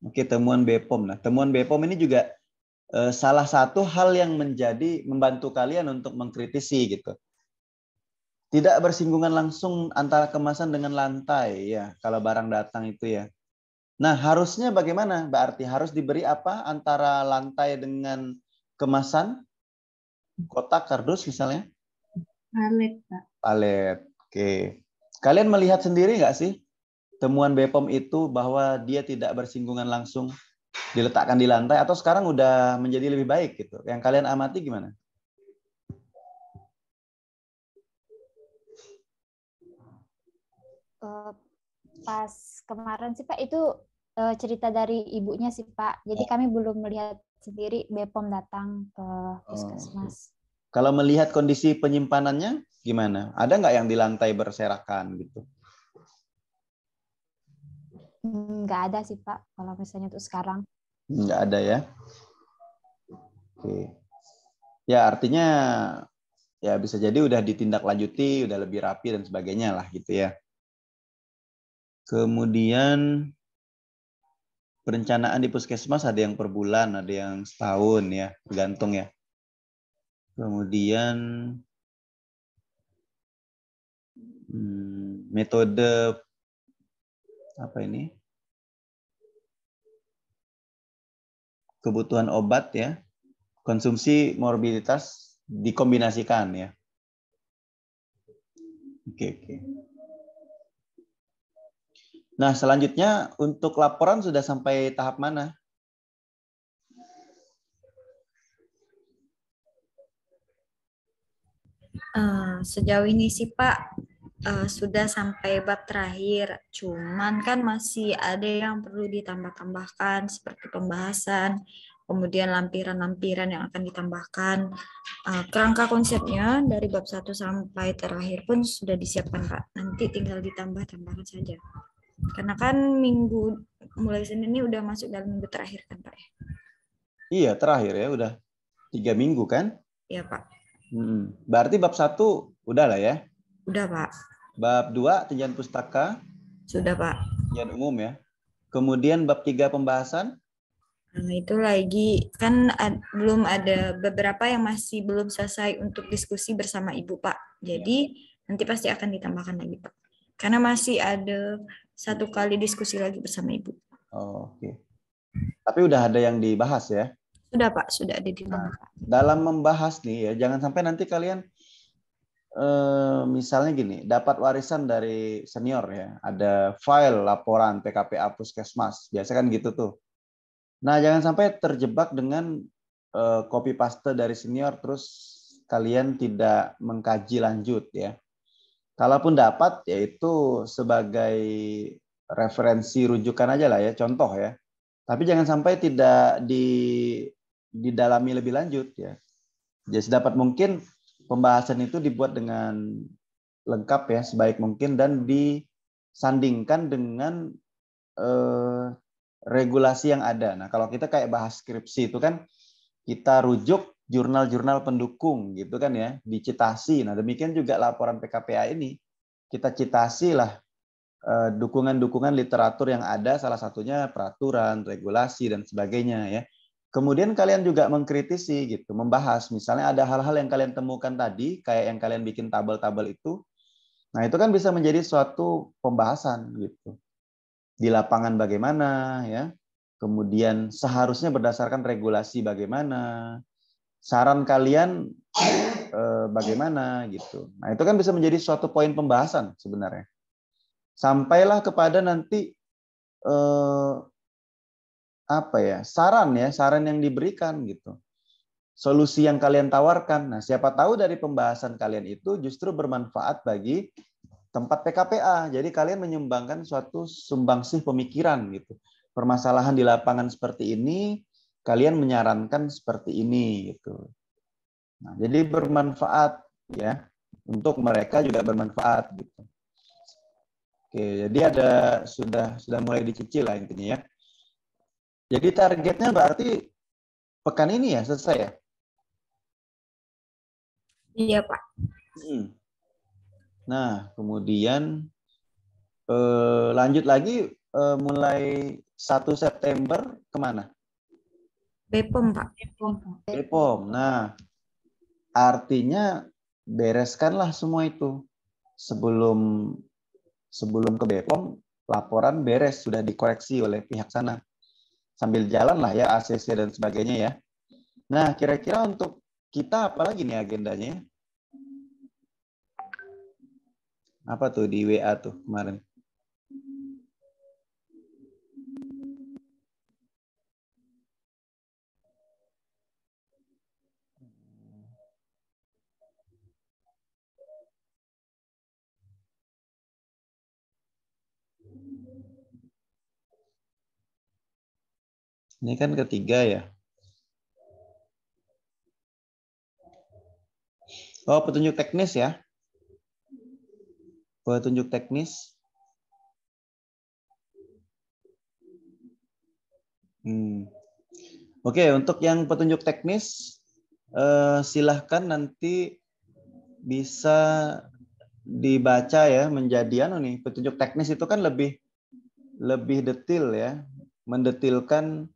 Oke, temuan BPOM. Nah, temuan BPOM ini juga salah satu hal yang membantu kalian untuk mengkritisi gitu. Tidak bersinggungan langsung antara kemasan dengan lantai ya, kalau barang datang itu ya. Nah, harusnya bagaimana? Berarti harus diberi apa antara lantai dengan kemasan? Kotak, kardus misalnya? Palet, Pak. Palet. Oke. Kalian melihat sendiri nggak sih temuan BPOM itu bahwa dia tidak bersinggungan langsung diletakkan di lantai atau sekarang udah menjadi lebih baik gitu? Yang kalian amati gimana? Pas kemarin sih Pak itu cerita dari ibunya sih Pak. Jadi kami belum melihat sendiri BPOM datang ke puskesmas. Kalau melihat kondisi penyimpanannya gimana? Ada nggak yang di lantai berserakan gitu? Nggak ada sih Pak, kalau misalnya untuk sekarang. Nggak ada ya? Oke. Ya artinya ya bisa jadi udah ditindaklanjuti, udah lebih rapi dan sebagainya lah gitu ya. Kemudian perencanaan di puskesmas ada yang per bulan, ada yang setahun ya, tergantung ya. Kemudian metode apa ini? Kebutuhan obat ya, konsumsi morbiditas dikombinasikan ya. Oke. Nah, selanjutnya untuk laporan sudah sampai tahap mana? Sejauh ini sih Pak, sudah sampai bab terakhir. Cuman kan masih ada yang perlu ditambah-tambahkan seperti pembahasan, kemudian lampiran-lampiran yang akan ditambahkan. Kerangka konsepnya dari bab 1 sampai terakhir pun sudah disiapkan Pak. Nanti tinggal ditambah-tambahkan saja. Karena kan mulai Senin ini udah masuk dalam minggu terakhir kan Pak? Iya, terakhir ya, udah 3 minggu kan? Iya Pak. Berarti bab 1 udah lah ya? Udah Pak. Bab 2 tinjauan pustaka? Sudah Pak. Tinjauan umum ya. Kemudian bab 3 pembahasan? Nah, itu lagi kan belum ada beberapa yang masih belum selesai untuk diskusi bersama Ibu Pak. Jadi nanti pasti akan ditambahkan lagi Pak. Karena masih ada 1 kali diskusi lagi bersama Ibu. Oke. Tapi udah ada yang dibahas ya? Sudah Pak, sudah ada di Nah, dalam membahas nih ya, jangan sampai nanti kalian misalnya gini, dapat warisan dari senior ya, ada file laporan PKPA Puskesmas, biasa kan gitu tuh. Nah, jangan sampai terjebak dengan copy paste dari senior terus kalian tidak mengkaji lanjut ya. Kalaupun dapat, yaitu sebagai referensi rujukan aja lah ya, contoh ya. Tapi jangan sampai tidak didalami lebih lanjut ya. Jadi sedapat mungkin pembahasan itu dibuat dengan lengkap ya, sebaik mungkin dan disandingkan dengan regulasi yang ada. Nah, kalau kita kayak bahas skripsi itu kan kita rujuk jurnal-jurnal pendukung gitu kan ya, dicitasi. Nah, demikian juga laporan PKPA ini. Kita citasi lah dukungan-dukungan literatur yang ada, salah satunya peraturan, regulasi dan sebagainya ya. Kemudian kalian juga mengkritisi gitu, membahas misalnya ada hal-hal yang kalian temukan tadi kayak yang kalian bikin tabel-tabel itu. Nah, itu kan bisa menjadi suatu pembahasan gitu. Di lapangan bagaimana ya. Kemudian seharusnya berdasarkan regulasi bagaimana. Saran kalian bagaimana gitu. Nah, itu kan bisa menjadi suatu poin pembahasan sebenarnya. Sampailah kepada nanti saran yang diberikan gitu. solusi yang kalian tawarkan. Nah, siapa tahu dari pembahasan kalian itu justru bermanfaat bagi tempat PKPA. Jadi kalian menyumbangkan suatu sumbangsih pemikiran gitu. Permasalahan di lapangan seperti ini, kalian menyarankan seperti ini gitu. Nah, jadi bermanfaat ya. Untuk mereka juga bermanfaat gitu. Oke, jadi sudah mulai dicicil lah intinya ya. Jadi targetnya berarti pekan ini ya selesai ya? Iya, Pak. Nah, kemudian lanjut lagi mulai 1 September kemana? BPOM, Pak. BPOM. Nah, artinya bereskanlah semua itu sebelum ke BPOM, laporan beres, sudah dikoreksi oleh pihak sana. Sambil jalan lah ya ACC dan sebagainya ya. Nah, kira-kira untuk kita apalagi nih agendanya? Apa tuh di WA tuh kemarin? Ini kan ketiga ya. Oh, petunjuk teknis ya. Petunjuk teknis. Oke, untuk yang petunjuk teknis, silahkan nanti bisa dibaca ya menjadi petunjuk teknis itu kan lebih detail ya, mendetilkan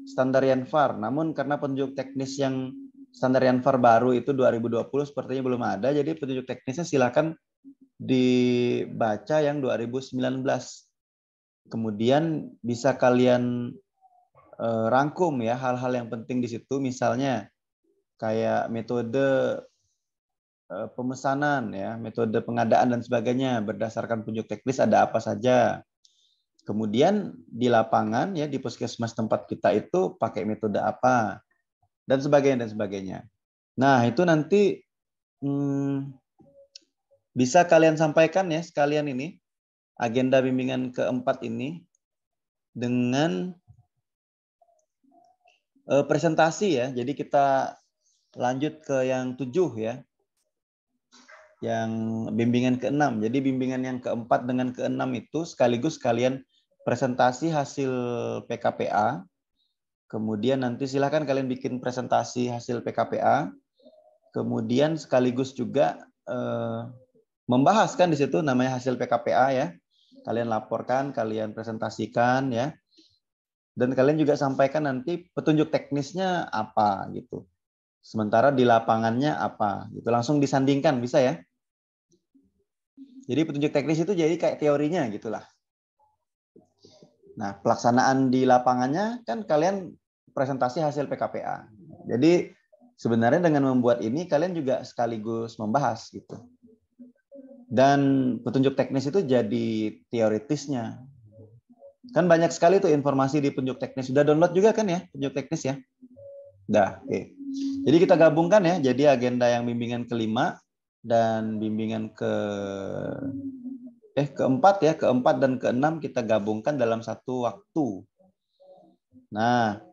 standar Yanfar. Namun karena petunjuk teknis yang standar Yanfar baru itu 2020 sepertinya belum ada, jadi petunjuk teknisnya silahkan dibaca yang 2019. Kemudian bisa kalian rangkum ya hal-hal yang penting di situ, misalnya kayak metode pemesanan ya, metode pengadaan dan sebagainya berdasarkan petunjuk teknis ada apa saja. Kemudian di lapangan ya di puskesmas tempat kita itu pakai metode apa dan sebagainya. Nah, itu nanti bisa kalian sampaikan ya sekalian ini agenda bimbingan keempat ini dengan presentasi ya. Jadi kita lanjut ke yang 7 ya. Yang bimbingan ke-6. Jadi bimbingan yang keempat dengan ke-6 itu sekaligus kalian presentasi hasil PKPA. Kemudian nanti silakan kalian bikin presentasi hasil PKPA. Kemudian sekaligus juga membahas kan di situ namanya hasil PKPA ya. Kalian laporkan, kalian presentasikan ya. Dan kalian juga sampaikan nanti petunjuk teknisnya apa gitu. Sementara di lapangannya apa gitu. Langsung disandingkan bisa ya. Jadi petunjuk teknis itu jadi kayak teorinya gitulah. Nah, pelaksanaan di lapangannya kan kalian presentasi hasil PKPA. Jadi sebenarnya dengan membuat ini kalian juga sekaligus membahas gitu. Dan petunjuk teknis itu jadi teoritisnya. Kan banyak sekali tuh informasi di petunjuk teknis. Sudah download juga kan ya petunjuk teknis ya? Udah, oke. Jadi kita gabungkan ya. Jadi agenda yang bimbingan ke-5 dan bimbingan keempat ya, keempat dan ke-6 kita gabungkan dalam satu waktu. Nah,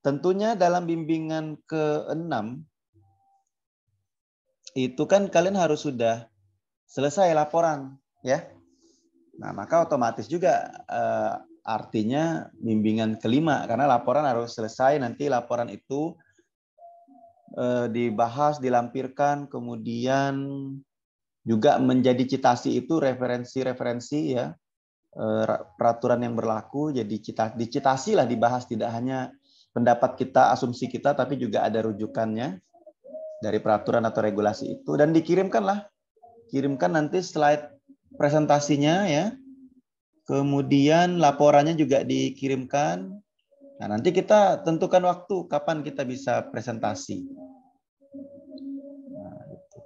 tentunya dalam bimbingan ke-6 itu kan kalian harus sudah selesai laporan ya. Nah, maka otomatis juga artinya bimbingan ke-5 karena laporan harus selesai, nanti laporan itu dibahas, dilampirkan, kemudian juga menjadi citasi itu referensi-referensi ya, peraturan yang berlaku, jadi dicitasi lah, dibahas, tidak hanya pendapat kita, asumsi kita, tapi juga ada rujukannya dari peraturan atau regulasi itu, dan kirimkan nanti slide presentasinya ya, kemudian laporannya juga dikirimkan. Nah, nanti kita tentukan waktu kapan kita bisa presentasi. Nah, gitu.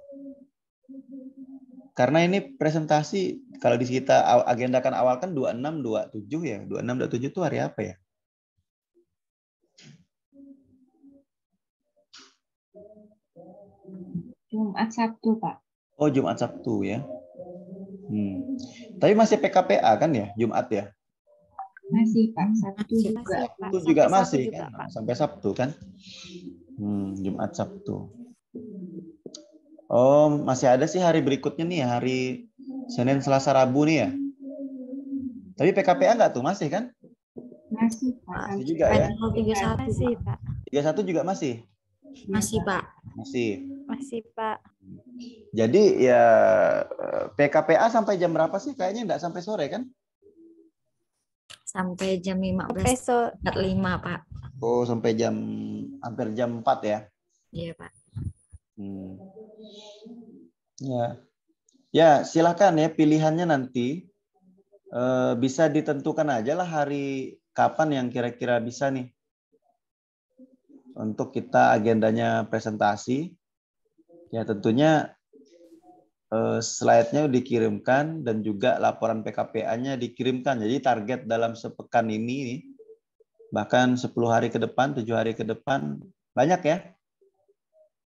Karena ini presentasi kalau di kita agendakan awal kan 26, 27 ya. 26, 27 itu hari apa ya? Jumat Sabtu, Pak. Oh, Jumat Sabtu ya. Tapi masih PKPA kan ya, Jumat ya? Masih, Pak. Sabtu Masih, juga. Pak. Sabtu juga Sampai masih Sabtu juga, kan? Pak. Sampai Sabtu kan? Jumat Sabtu. Oh, masih ada sih hari berikutnya nih, hari Senin, Selasa, Rabu nih ya. Tapi PKPA nggak tuh, masih kan? Masih, Pak. Masih juga ya. Tanggal 31 Masih, Pak. 31 juga masih? Masih, Pak. Masih. Masih, Pak. Jadi ya PKPA sampai jam berapa sih? Kayaknya nggak sampai sore kan? Sampai jam Sampai 15.45, Pak. Oh, sampai hampir jam 4 ya? Iya, Pak. Ya. Ya, silakan ya pilihannya nanti bisa ditentukan aja lah hari kapan yang kira-kira bisa nih untuk kita agendanya presentasi. Ya tentunya slide-nya dikirimkan dan juga laporan PKPA-nya dikirimkan. Jadi target dalam sepekan ini bahkan 10 hari ke depan, 7 hari ke depan banyak ya.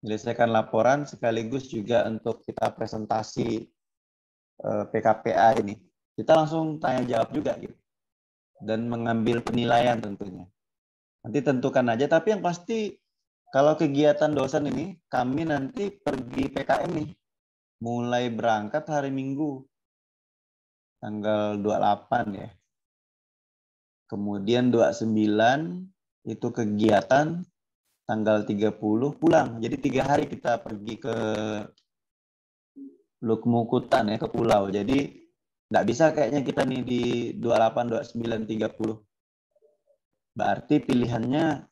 Menyelesaikan laporan sekaligus juga untuk kita presentasi PKPA ini. Kita langsung tanya jawab juga gitu. Dan mengambil penilaian tentunya. Nanti tentukan aja, tapi yang pasti kalau kegiatan dosen ini kami nanti pergi PKM nih. Mulai berangkat hari Minggu tanggal 28 ya. Kemudian 29 itu kegiatan, tanggal 30 pulang. Jadi 3 hari kita pergi ke Lukmukutan ya, ke pulau. Jadi nggak bisa kayaknya kita nih di 28, 29, 30. Berarti pilihannya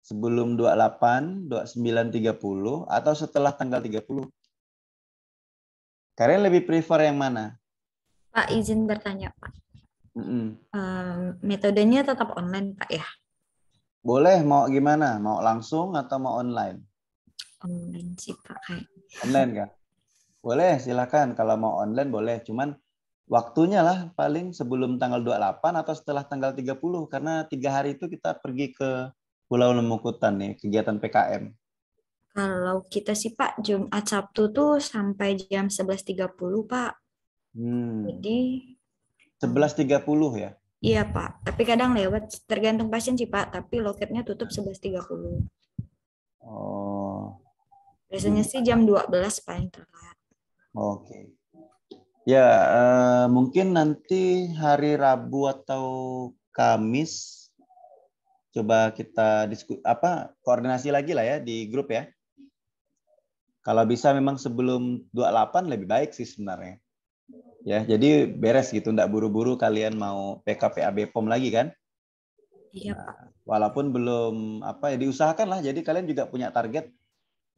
sebelum 28, 29, 30 atau setelah tanggal 30. Kalian lebih prefer yang mana? Pak, izin bertanya, Pak. Mm-mm. Metodenya tetap online, Pak, ya? Boleh, mau gimana? Mau langsung atau mau online? Online sih, Pak. Kayak. Online kan? Boleh, silakan. Kalau mau online boleh. Cuman waktunya lah paling sebelum tanggal 28 atau setelah tanggal 30. Karena 3 hari itu kita pergi ke Pulau Lemukutan nih, kegiatan PKM. Kalau kita sih, Pak, Jumat Sabtu tuh sampai jam 11.30, Pak. Jadi 11.30 ya? iya, Pak. Tapi kadang lewat, tergantung pasien sih, Pak. Tapi loketnya tutup 11.30. Oh. Biasanya sih jam 12 paling telat. Oke. Ya, mungkin nanti hari Rabu atau Kamis coba kita koordinasi lagi lah ya di grup ya. Kalau bisa memang sebelum 28 lebih baik sih sebenarnya. Ya, jadi beres gitu, enggak buru-buru kalian mau PKPA BPOM lagi kan? Iya, Pak. Walaupun belum diusahakan lah. Jadi kalian juga punya target.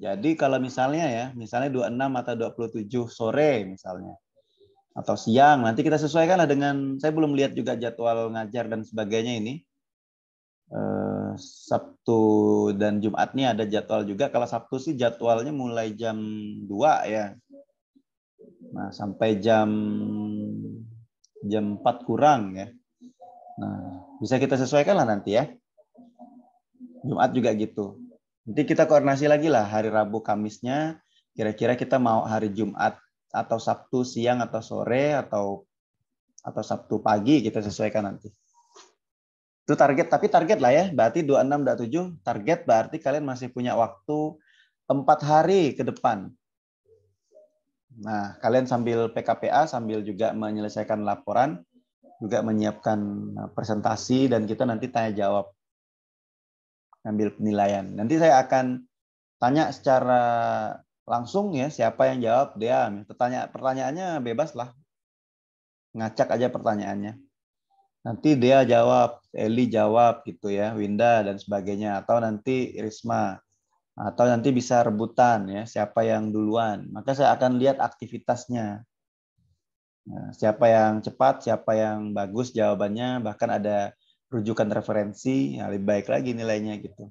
Jadi kalau misalnya 26 atau 27 sore misalnya. Atau siang, nanti kita sesuaikan lah dengan, saya belum lihat juga jadwal ngajar dan sebagainya ini. Sabtu dan Jumat nih ada jadwal juga. Kalau Sabtu sih jadwalnya mulai jam 2 ya. Nah, sampai jam 4 kurang ya. Nah, bisa kita sesuaikan lah nanti ya. Jumat juga gitu. Nanti kita koordinasi lagi lah hari Rabu Kamisnya. Kira-kira kita mau hari Jumat atau Sabtu siang atau sore atau Sabtu pagi, kita sesuaikan nanti. Itu target, tapi target lah ya. Berarti 26, 27 target, berarti kalian masih punya waktu 4 hari ke depan. Nah, kalian sambil PKPA, sambil juga menyelesaikan laporan, juga menyiapkan presentasi, dan kita nanti tanya jawab, ambil penilaian. Nanti saya akan tanya secara langsung ya, siapa yang jawab, dia. Pertanyaannya bebas lah. Ngacak aja pertanyaannya. Nanti dia jawab, Eli jawab gitu ya, Winda dan sebagainya. Atau nanti Risma. Atau nanti bisa rebutan ya, siapa yang duluan. Maka saya akan lihat aktivitasnya. Nah, siapa yang cepat, siapa yang bagus jawabannya, bahkan ada rujukan referensi, ya lebih baik lagi nilainya gitu.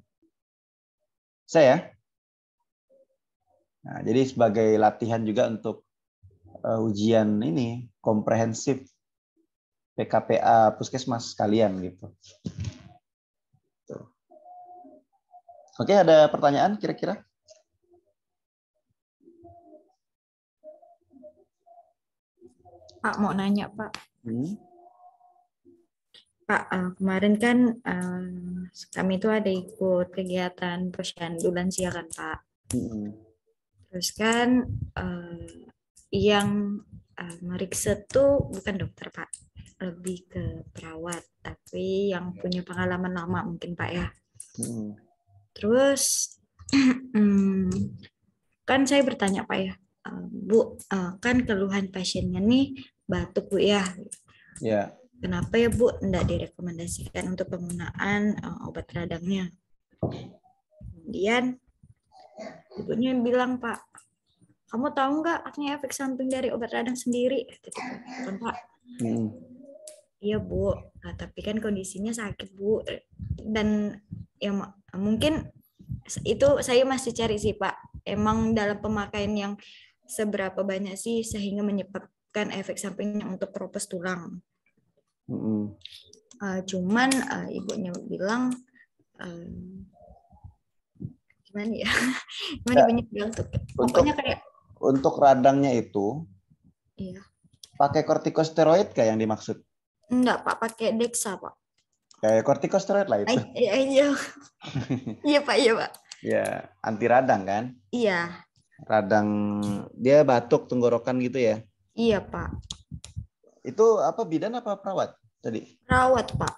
Saya. Nah, jadi sebagai latihan juga untuk ujian ini komprehensif PKPA Puskesmas kalian gitu. Oke, ada pertanyaan kira-kira? Pak mau nanya Pak. Hmm? Pak, kemarin kan kami itu ada ikut kegiatan posyandu lansia kan Pak. Hmm. Terus kan yang meriksa tuh bukan dokter Pak, lebih ke perawat, tapi yang punya pengalaman lama mungkin Pak ya. Hmm. Terus kan saya bertanya Pak ya, Bu, kan keluhan pasiennya nih batuk Bu ya. Ya. Kenapa ya Bu tidak direkomendasikan untuk penggunaan obat radangnya? Kemudian ibunya bilang, Pak, kamu tahu nggak artinya efek samping dari obat radang sendiri? Kan Pak, iya Bu, nah, tapi kan kondisinya sakit Bu. Dan ya mungkin itu saya masih cari sih Pak, emang dalam pemakaian yang seberapa banyak sih sehingga menyebabkan efek sampingnya untuk prokes tulang. Cuman ibunya bilang gimana ya? Gimana ibunya bilang tuh? Pokoknya kayak untuk radangnya itu, iya. Pakai kortikosteroid kayak yang dimaksud? Enggak Pak, pakai Dexa Pak. Kayak kortikosteroid lah itu. Iya. Iya Pak, iya Pak. Ya, anti radang kan? Iya. Radang dia batuk tenggorokan gitu ya? Iya Pak. Itu apa, bidan apa perawat tadi? Perawat Pak.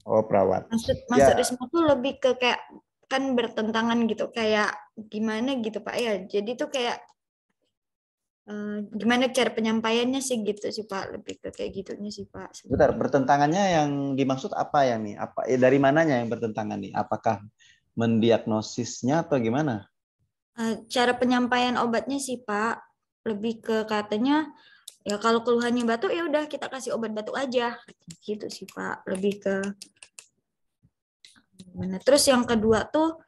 Oh, perawat. Maksud Ya. Risma tuh lebih ke kayak kan bertentangan gitu, kayak gimana gitu Pak ya. Jadi tuh kayak gimana cara penyampaiannya sih gitu sih Pak, lebih ke kayak gitunya sih Pak. Bentar, bertentangannya yang dimaksud apa yang nih? Apa dari mananya yang bertentangan nih? Apakah mendiagnosisnya atau gimana? Cara penyampaian obatnya sih Pak, lebih ke katanya ya kalau keluhannya batuk ya udah kita kasih obat batuk aja gitu sih Pak, lebih ke mana. Terus yang kedua tuh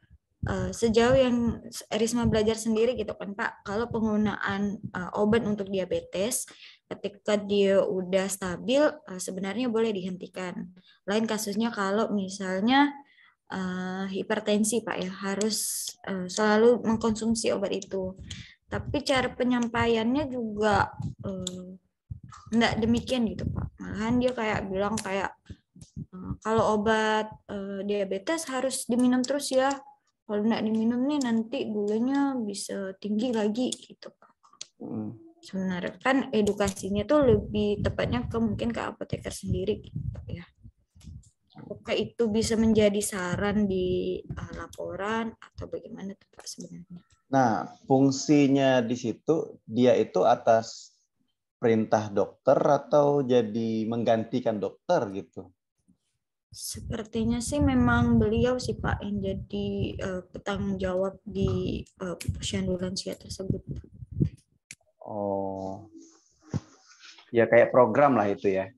sejauh yang Risma belajar sendiri gitu kan Pak, kalau penggunaan obat untuk diabetes ketika dia udah stabil sebenarnya boleh dihentikan. Lain kasusnya kalau misalnya hipertensi Pak ya, harus selalu mengkonsumsi obat itu. Tapi cara penyampaiannya juga enggak demikian gitu Pak. Malahan dia kayak bilang kayak kalau obat diabetes harus diminum terus ya. Kalau enggak diminum nih nanti gulanya bisa tinggi lagi gitu Pak. Sebenarnya kan edukasinya tuh lebih tepatnya ke mungkin ke apoteker sendiri gitu ya. Apakah itu bisa menjadi saran di laporan atau bagaimana tuh Pak sebenarnya? Nah, fungsinya di situ dia itu atas perintah dokter atau jadi menggantikan dokter gitu? Sepertinya sih memang beliau sih Pak yang jadi petanggung jawab di posyandu lansia tersebut. Oh, ya kayak program lah itu ya.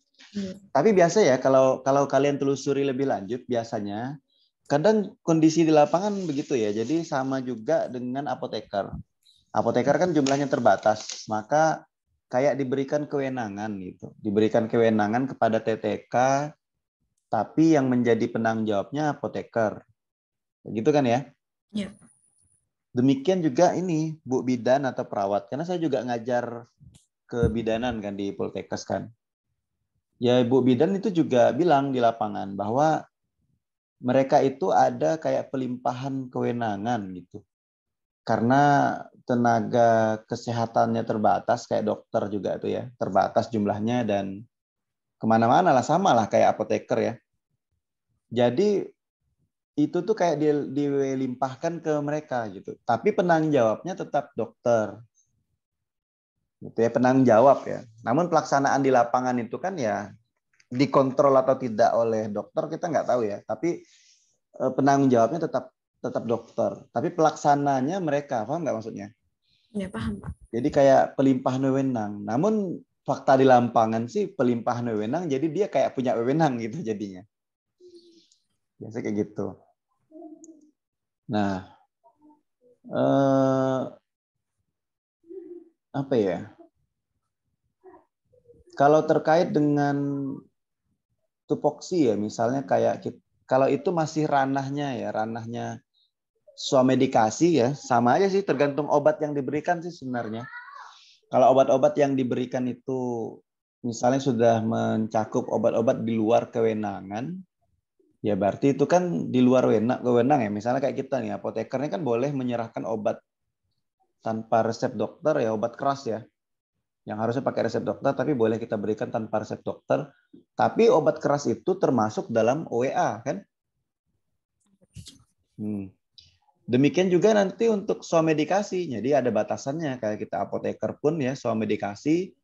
Tapi biasa ya kalau kalian telusuri lebih lanjut biasanya kadang kondisi di lapangan begitu ya. Jadi sama juga dengan apoteker. Apoteker kan jumlahnya terbatas, maka kayak diberikan kewenangan gitu. Diberikan kewenangan kepada TTK, tapi yang menjadi penanggung jawabnya apoteker. Begitu kan ya? Iya. Demikian juga ini Bu Bidan atau perawat. Karena saya juga ngajar kebidanan kan di Poltekkes kan. Ya Bu Bidan itu juga bilang di lapangan bahwa mereka itu ada kayak pelimpahan kewenangan gitu. Karena tenaga kesehatannya terbatas, kayak dokter juga itu ya, terbatas jumlahnya dan kemana-mana lah, sama lah kayak apoteker ya. Jadi itu tuh kayak dilimpahkan ke mereka gitu. Tapi penanggung jawabnya tetap dokter. Gitu ya, penanggung jawab ya. Namun pelaksanaan di lapangan itu kan ya dikontrol atau tidak oleh dokter kita nggak tahu ya. Tapi penanggung jawabnya tetap dokter. Tapi pelaksananya mereka, paham nggak maksudnya? Ya paham Pak. Jadi kayak pelimpahan wewenang. Namun fakta di lapangan sih pelimpahan wewenang, jadi dia kayak punya wewenang gitu jadinya. Biasanya kayak gitu. Nah, apa ya? Kalau terkait dengan tupoksi ya, misalnya kayak kalau itu masih ranahnya swamedikasi ya, sama aja sih tergantung obat yang diberikan sih sebenarnya. Kalau obat-obat yang diberikan itu misalnya sudah mencakup obat-obat di luar kewenangan, ya berarti itu kan di luar wewenang ya. Misalnya kayak kita nih, apoteker ini kan boleh menyerahkan obat tanpa resep dokter, ya obat keras ya, yang harusnya pakai resep dokter, tapi boleh kita berikan tanpa resep dokter. Tapi obat keras itu termasuk dalam OWA kan? Demikian juga nanti untuk swamedikasi. Jadi ada batasannya. Kayak kita apoteker pun ya, swamedikasi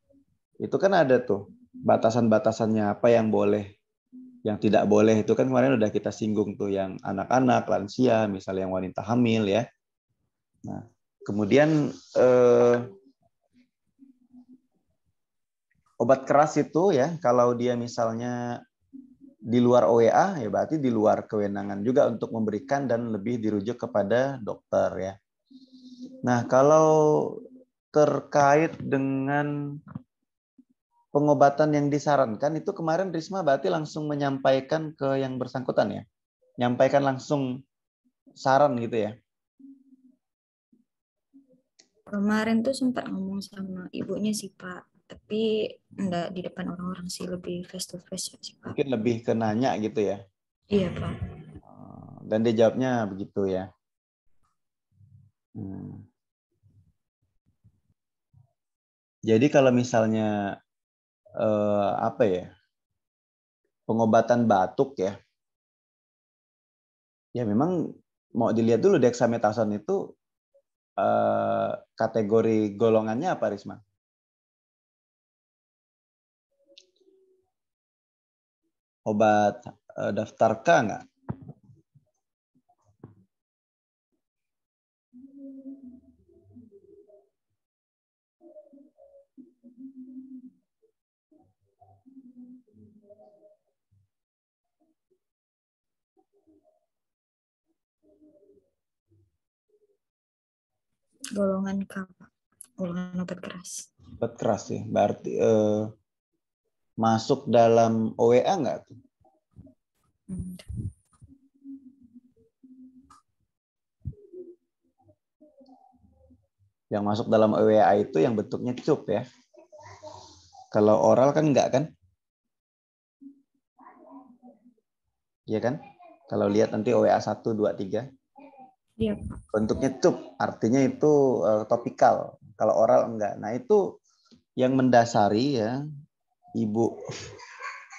itu kan ada tuh batasan-batasannya, apa yang boleh, yang tidak boleh. Itu kan kemarin udah kita singgung tuh, yang anak-anak, lansia, misalnya yang wanita hamil ya. Nah, kemudian obat keras itu ya, kalau dia misalnya di luar OWA, ya berarti di luar kewenangan juga untuk memberikan dan lebih dirujuk kepada dokter ya. Nah, kalau terkait dengan pengobatan yang disarankan, itu kemarin Risma berarti langsung menyampaikan ke yang bersangkutan ya? Nyampaikan langsung saran gitu ya? Kemarin tuh sempat ngomong sama ibunya sih Pak, tapi enggak di depan orang-orang sih, lebih face to face sih Pak. Mungkin lebih ke nanya gitu ya? Iya Pak. Dan dia jawabnya begitu ya? Jadi kalau misalnya apa ya, pengobatan batuk ya, ya memang mau dilihat dulu dexamethasone itu kategori golongannya apa, Risma? Obat daftar K nggak? Golongan K Pak. Golongan obat keras. Obat keras ya, berarti masuk dalam OWA nggak tuh? Yang masuk dalam OWA itu yang bentuknya cup ya. Kalau oral kan enggak kan? Iya kan? Kalau lihat nanti OWA 1, 2, 3. Iya. Bentuknya cup, artinya itu topikal. Kalau oral enggak. Nah itu yang mendasari ya, ibu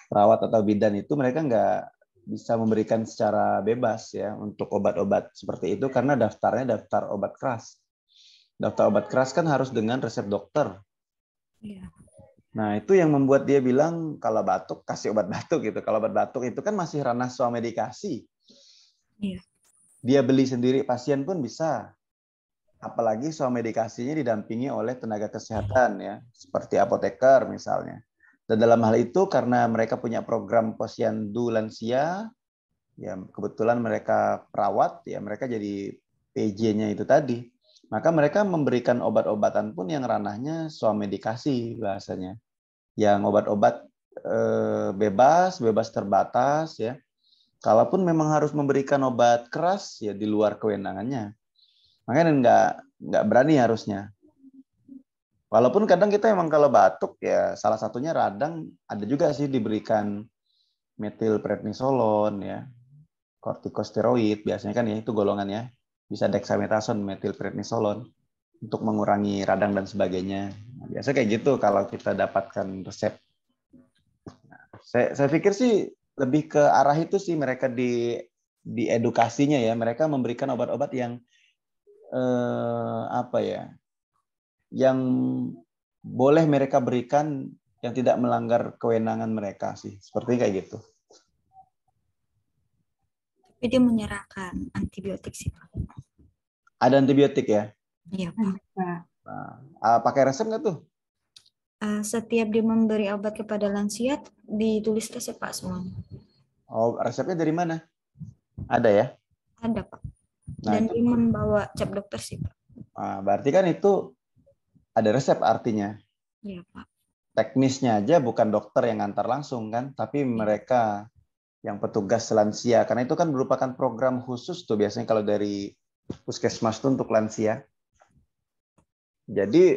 perawat atau bidan itu mereka enggak bisa memberikan secara bebas ya untuk obat-obat seperti itu, karena daftarnya daftar obat keras. Daftar obat keras kan harus dengan resep dokter. Iya. Nah, itu yang membuat dia bilang kalau batuk kasih obat batuk gitu. Kalau obat batuk itu kan masih ranah swamedikasi. Iya. Dia beli sendiri, pasien pun bisa. Apalagi swamedikasinya didampingi oleh tenaga kesehatan ya, seperti apoteker misalnya. Dan dalam hal itu karena mereka punya program posyandu lansia, ya kebetulan mereka perawat, ya mereka jadi PJ-nya itu tadi. Maka mereka memberikan obat-obatan pun yang ranahnya swamedikasi bahasanya. Yang obat-obat bebas terbatas ya. Kalaupun memang harus memberikan obat keras ya di luar kewenangannya. Makanya nggak berani harusnya. Walaupun kadang kita emang kalau batuk ya salah satunya radang ada juga sih diberikan metilprednisolon ya, kortikosteroid biasanya kan ya itu golongannya, bisa dexamethasone, metilprednisolon untuk mengurangi radang dan sebagainya. Nah, biasa kayak gitu kalau kita dapatkan resep. Saya pikir sih lebih ke arah itu sih, mereka di edukasinya ya, mereka memberikan obat-obat yang apa ya, yang boleh mereka berikan yang tidak melanggar kewenangan mereka sih, seperti kayak gitu. Tapi dia menyerahkan antibiotik sih Pak. Ada antibiotik ya? Iya Pak. Nah, pakai resep nggak tuh? Setiap dia memberi obat kepada lansia ditulis resep Pak semuanya. Oh, resepnya dari mana? Ada ya? Ada Pak. Nah, Dan itu, dia membawa cap dokter sih Pak. nah, berarti kan itu ada resep artinya. Iya Pak. Teknisnya aja bukan dokter yang ngantar langsung kan, tapi mereka yang petugas lansia, karena itu kan merupakan program khusus tuh biasanya kalau dari puskesmas tuh untuk lansia. Jadi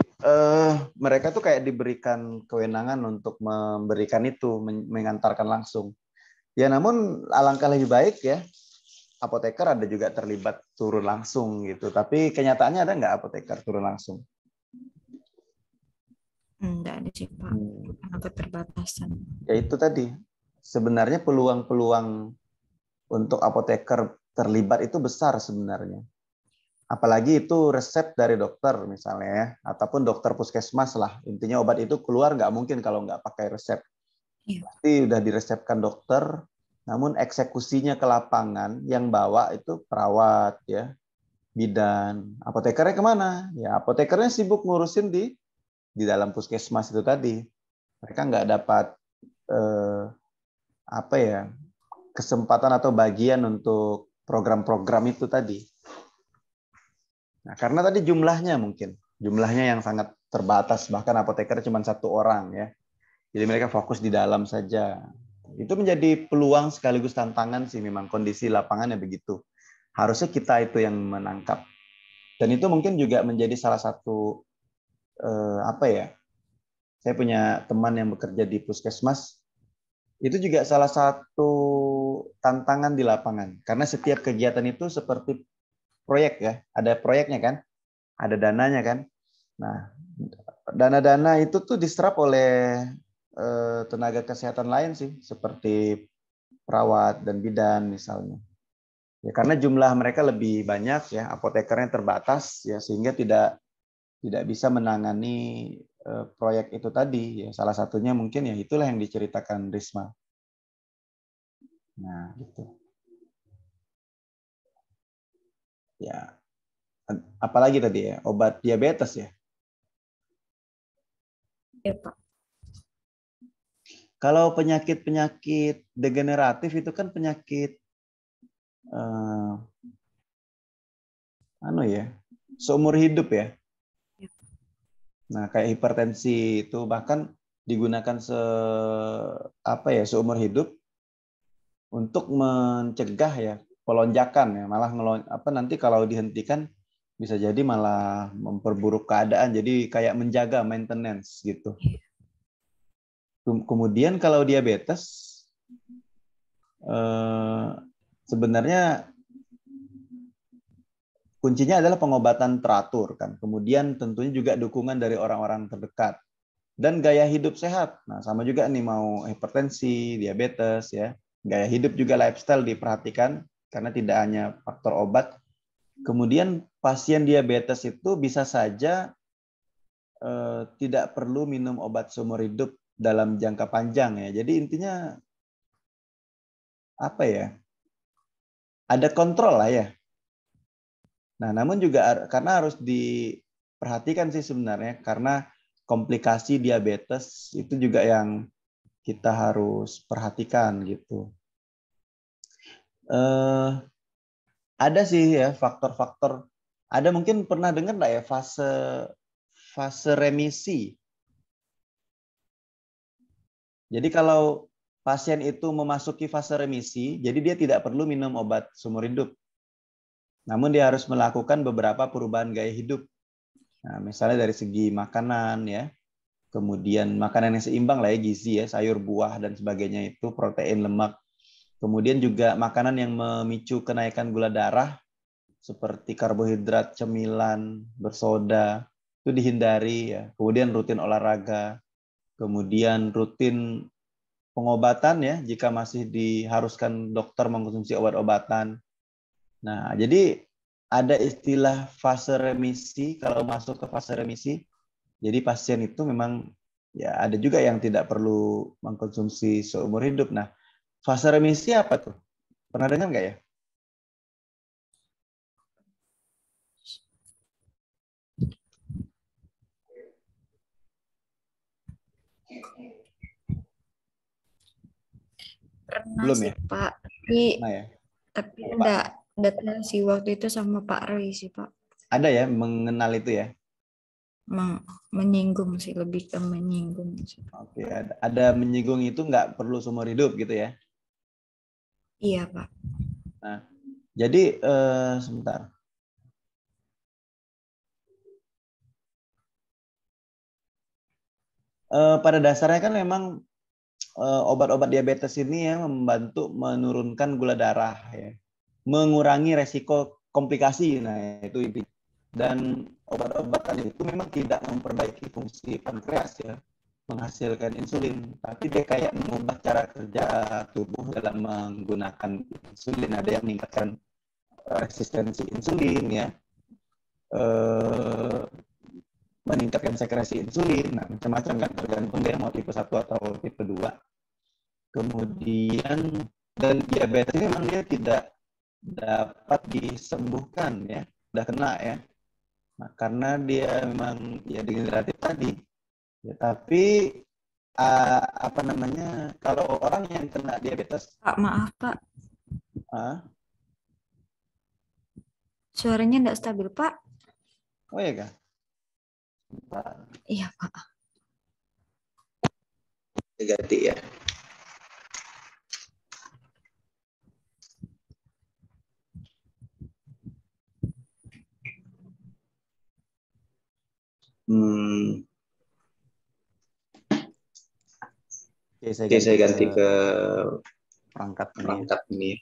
mereka tuh kayak diberikan kewenangan untuk memberikan itu, mengantarkan langsung. Ya namun alangkah lebih baik ya, apoteker ada juga terlibat turun langsung gitu. Tapi kenyataannya ada nggak apoteker turun langsung? Enggak ada sih Pak, karena keterbatasan. Ya itu tadi, sebenarnya peluang-peluang untuk apoteker terlibat itu besar sebenarnya. Apalagi itu resep dari dokter misalnya ya, ataupun dokter puskesmas lah. Intinya obat itu keluar nggak mungkin kalau nggak pakai resep. Iya. Pasti udah diresepkan dokter, namun eksekusinya ke lapangan yang bawa itu perawat ya, bidan. Apotekernya kemana? Ya apotekernya sibuk ngurusin di dalam puskesmas itu tadi. Mereka nggak dapat apa ya, kesempatan atau bagian untuk program-program itu tadi. Nah, karena tadi jumlahnya yang sangat terbatas, bahkan apoteker cuma 1 orang ya. Jadi mereka fokus di dalam saja. Itu menjadi peluang sekaligus tantangan sih, memang kondisi lapangannya begitu. Harusnya kita itu yang menangkap. Dan itu mungkin juga menjadi salah satu apa ya? Saya punya teman yang bekerja di puskesmas. Itu juga salah satu tantangan di lapangan. Karena setiap kegiatan itu seperti proyek ya, ada proyeknya kan, ada dananya kan. Nah, dana-dana itu tuh diserap oleh tenaga kesehatan lain sih, seperti perawat dan bidan misalnya. Ya karena jumlah mereka lebih banyak ya, apotekernya terbatas ya, sehingga tidak bisa menangani proyek itu tadi ya. Salah satunya mungkin ya itulah yang diceritakan Risma. Nah, gitu. Ya, apalagi tadi ya, obat diabetes ya. Ya Pak. Kalau penyakit-penyakit degeneratif itu kan penyakit seumur hidup ya. Nah, kayak hipertensi itu bahkan digunakan seumur hidup untuk mencegah ya pelonjakan ya, malah nanti kalau dihentikan bisa jadi malah memperburuk keadaan, jadi kayak menjaga maintenance gitu. Kemudian kalau diabetes sebenarnya kuncinya adalah pengobatan teratur kan. Kemudian tentunya juga dukungan dari orang-orang terdekat dan gaya hidup sehat. Nah, sama juga nih mau hipertensi, diabetes ya. Gaya hidup juga lifestyle diperhatikan karena tidak hanya faktor obat. Kemudian pasien diabetes itu bisa saja tidak perlu minum obat seumur hidup dalam jangka panjang ya. Jadi intinya apa ya? Ada kontrol lah ya. Nah, namun juga karena harus diperhatikan sih sebenarnya, karena komplikasi diabetes itu juga yang kita harus perhatikan gitu. Ada sih ya faktor-faktor. Ada mungkin pernah dengar nggak ya fase remisi. Jadi kalau pasien itu memasuki fase remisi, jadi dia tidak perlu minum obat seumur hidup. Namun dia harus melakukan beberapa perubahan gaya hidup. Nah, misalnya dari segi makanan ya, kemudian makanan yang seimbang lah ya, gizi ya, sayur, buah dan sebagainya itu, protein, lemak. Kemudian juga makanan yang memicu kenaikan gula darah seperti karbohidrat, cemilan, bersoda itu dihindari ya. Kemudian rutin olahraga, kemudian rutin pengobatan ya jika masih diharuskan dokter mengkonsumsi obat-obatan. Nah, jadi ada istilah fase remisi. Kalau masuk ke fase remisi, jadi pasien itu memang ya ada juga yang tidak perlu mengkonsumsi seumur hidup. Nah, fase remisi apa tuh? Pernah dengar nggak ya? Pernah Belum sih ya? Pak, Nah ya. tapi enggak detail sih waktu itu sama Pak Roy sih Pak. Ada ya mengenal itu ya? Menyinggung sih, lebih ke menyinggung sih. Oke, ada menyinggung itu nggak perlu seumur hidup gitu ya? Iya Pak. Nah, jadi sebentar. Pada dasarnya kan memang obat-obat diabetes ini ya membantu menurunkan gula darah ya, mengurangi resiko komplikasi. Nah, itu intinya. Dan obat-obatan itu memang tidak memperbaiki fungsi pankreas ya, menghasilkan insulin, tapi dia kayak mengubah cara kerja tubuh dalam menggunakan insulin. Ada yang meningkatkan resistensi insulin ya, meningkatkan sekresi insulin, nah, macam-macam kan, tergantung dia mau tipe 1 atau tipe 2. Kemudian dan diabetes ini memang dia tidak dapat disembuhkan ya, udah kena ya. Nah, karena dia memang ya degeneratif tadi. Ya, tapi apa namanya, kalau orang yang kena diabetes, Pak, maaf Pak, suaranya nggak stabil Pak. oh ya kak, Iya Pak. ganti ya. Oke, saya ganti ke perangkat ini.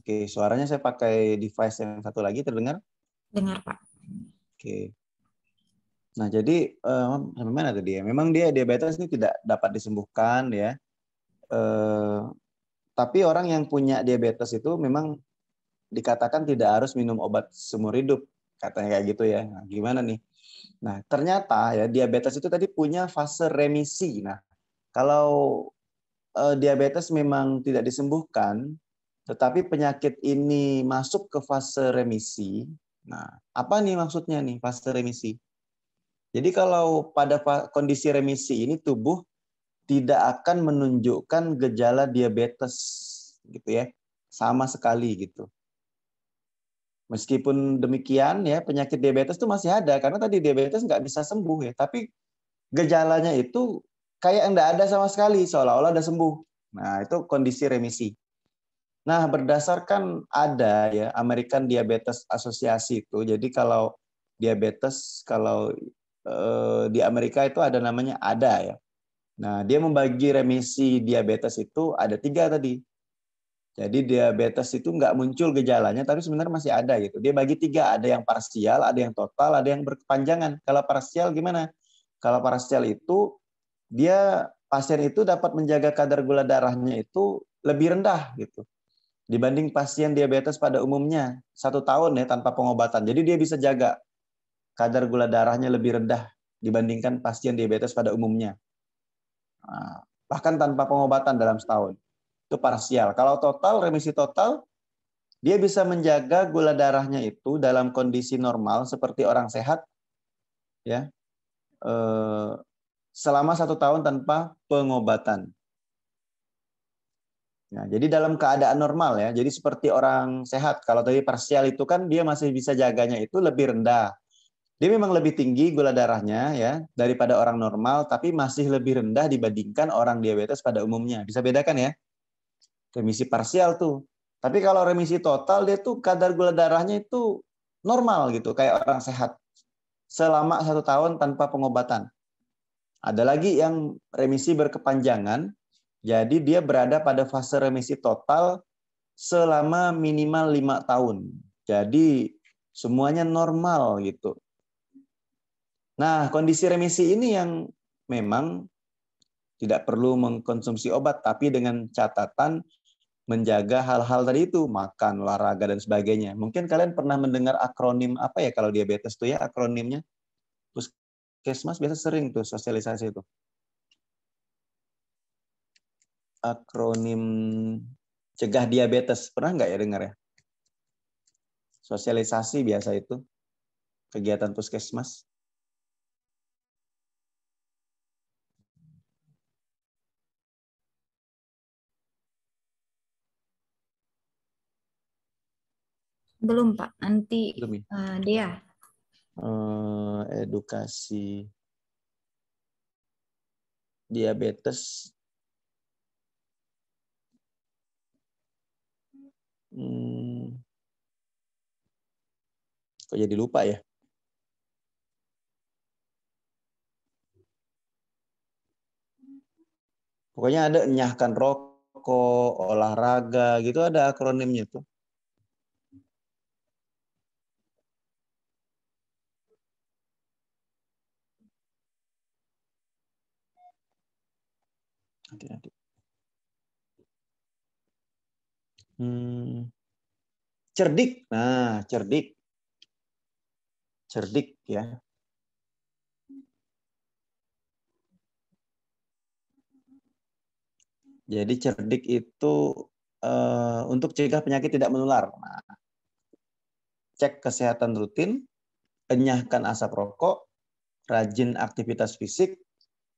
Oke, suaranya saya pakai device yang satu lagi, terdengar? Dengar Pak. Oke. Nah, jadi sampai mana tadi ya? Memang dia diabetes ini tidak dapat disembuhkan ya. Tapi orang yang punya diabetes itu memang dikatakan tidak harus minum obat seumur hidup, katanya kayak gitu ya. Nah, gimana nih? Nah, ternyata ya diabetes itu tadi punya fase remisi. Nah, kalau diabetes memang tidak disembuhkan, tetapi penyakit ini masuk ke fase remisi. Nah, apa nih maksudnya nih fase remisi? Jadi kalau pada kondisi remisi ini tubuh tidak akan menunjukkan gejala diabetes gitu ya, sama sekali gitu. Meskipun demikian ya, penyakit diabetes itu masih ada karena tadi diabetes nggak bisa sembuh ya, tapi gejalanya itu kayak nggak ada sama sekali, seolah-olah udah sembuh. Nah, itu kondisi remisi. Nah, berdasarkan ada ya American Diabetes Association itu, jadi kalau diabetes kalau di Amerika itu ada namanya ADA ya. Nah, dia membagi remisi diabetes itu ada 3 tadi. Jadi diabetes itu nggak muncul gejalanya, tapi sebenarnya masih ada gitu. Dia bagi 3, ada yang parsial, ada yang total, ada yang berkepanjangan. Kalau parsial gimana? Kalau parsial itu dia pasien itu dapat menjaga kadar gula darahnya itu lebih rendah gitu dibanding pasien diabetes pada umumnya 1 tahun ya tanpa pengobatan. Jadi dia bisa jaga kadar gula darahnya lebih rendah dibandingkan pasien diabetes pada umumnya. Nah, bahkan tanpa pengobatan dalam setahun. Itu parsial. Kalau total, remisi total, dia bisa menjaga gula darahnya itu dalam kondisi normal seperti orang sehat, ya, selama 1 tahun tanpa pengobatan. Nah, jadi dalam keadaan normal ya, jadi seperti orang sehat. Kalau tadi parsial itu kan dia masih bisa jaganya itu lebih rendah. Dia memang lebih tinggi gula darahnya ya daripada orang normal, tapi masih lebih rendah dibandingkan orang diabetes pada umumnya. Bisa bedakan ya? Remisi parsial tuh. Tapi kalau remisi total dia tuh kadar gula darahnya itu normal gitu, kayak orang sehat selama 1 tahun tanpa pengobatan. Ada lagi yang remisi berkepanjangan, jadi dia berada pada fase remisi total selama minimal 5 tahun. Jadi semuanya normal gitu. Nah, kondisi remisi ini yang memang tidak perlu mengkonsumsi obat, tapi dengan catatan menjaga hal-hal tadi itu, makan, olahraga, dan sebagainya. Mungkin kalian pernah mendengar akronim apa ya kalau diabetes tuh ya, akronimnya? Puskesmas biasa sering tuh sosialisasi itu. Akronim cegah diabetes, pernah nggak ya dengar ya? Sosialisasi biasa itu, kegiatan puskesmas. Belum Pak, nanti Belum ya? dia. Edukasi diabetes. Kok jadi lupa ya? Pokoknya ada enyahkan rokok, olahraga, gitu ada akronimnya tuh. Nanti. Cerdik. Nah, cerdik. Cerdik ya. Jadi cerdik itu untuk cegah penyakit tidak menular. Nah, cek kesehatan rutin, enyahkan asap rokok, rajin aktivitas fisik,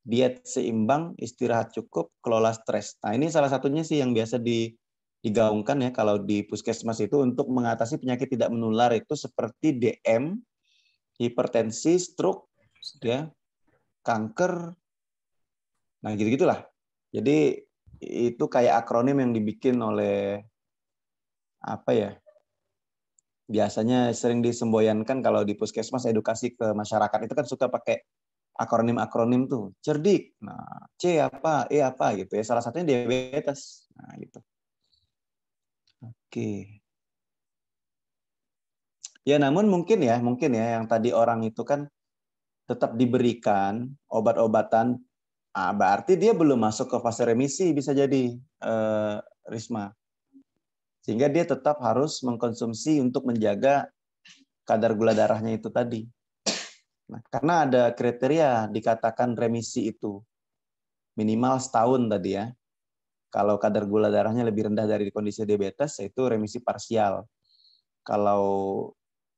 diet seimbang, istirahat cukup, kelola stres. Nah, ini salah satunya sih yang biasa digaungkan ya kalau di puskesmas itu untuk mengatasi penyakit tidak menular itu seperti DM, hipertensi, stroke, ya, kanker. Nah, gitu-gitulah. Jadi itu kayak akronim yang dibikin oleh apa ya? Biasanya sering disemboyankan kalau di puskesmas edukasi ke masyarakat itu kan suka pakai akronim-akronim tuh. Cerdik. Nah, C apa, E apa gitu ya. Salah satunya diabetes. Nah, gitu. Oke. Ya, namun mungkin ya yang tadi orang itu kan tetap diberikan obat-obatan. Berarti dia belum masuk ke fase remisi bisa jadi Risma. Sehingga dia tetap harus mengkonsumsi untuk menjaga kadar gula darahnya itu tadi. Nah, karena ada kriteria dikatakan remisi itu minimal setahun tadi ya. Kalau kadar gula darahnya lebih rendah dari kondisi diabetes, yaitu remisi parsial. Kalau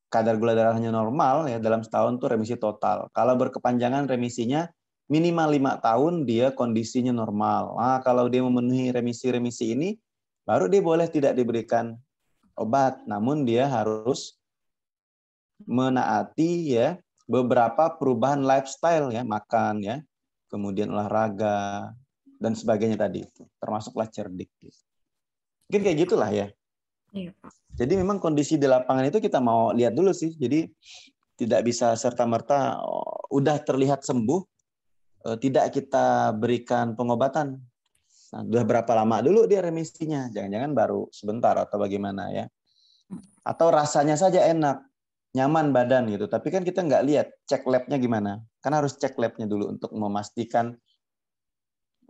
kadar gula darahnya normal ya dalam setahun tuh remisi total. Kalau berkepanjangan remisinya minimal 5 tahun dia kondisinya normal. Nah, kalau dia memenuhi remisi-remisi ini, baru dia boleh tidak diberikan obat, namun dia harus menaati ya beberapa perubahan lifestyle ya, makan ya, kemudian olahraga dan sebagainya tadi itu, termasuklah cerdik. Mungkin kayak gitulah ya. Iya, Pak. Jadi memang kondisi di lapangan itu kita mau lihat dulu sih. Jadi tidak bisa serta-merta udah terlihat sembuh, tidak kita berikan pengobatan. Nah, udah berapa lama dulu dia remisinya? Jangan-jangan baru sebentar atau bagaimana ya? Atau rasanya saja enak, nyaman badan gitu. Tapi kan kita nggak lihat cek labnya gimana. Kan harus cek labnya dulu untuk memastikan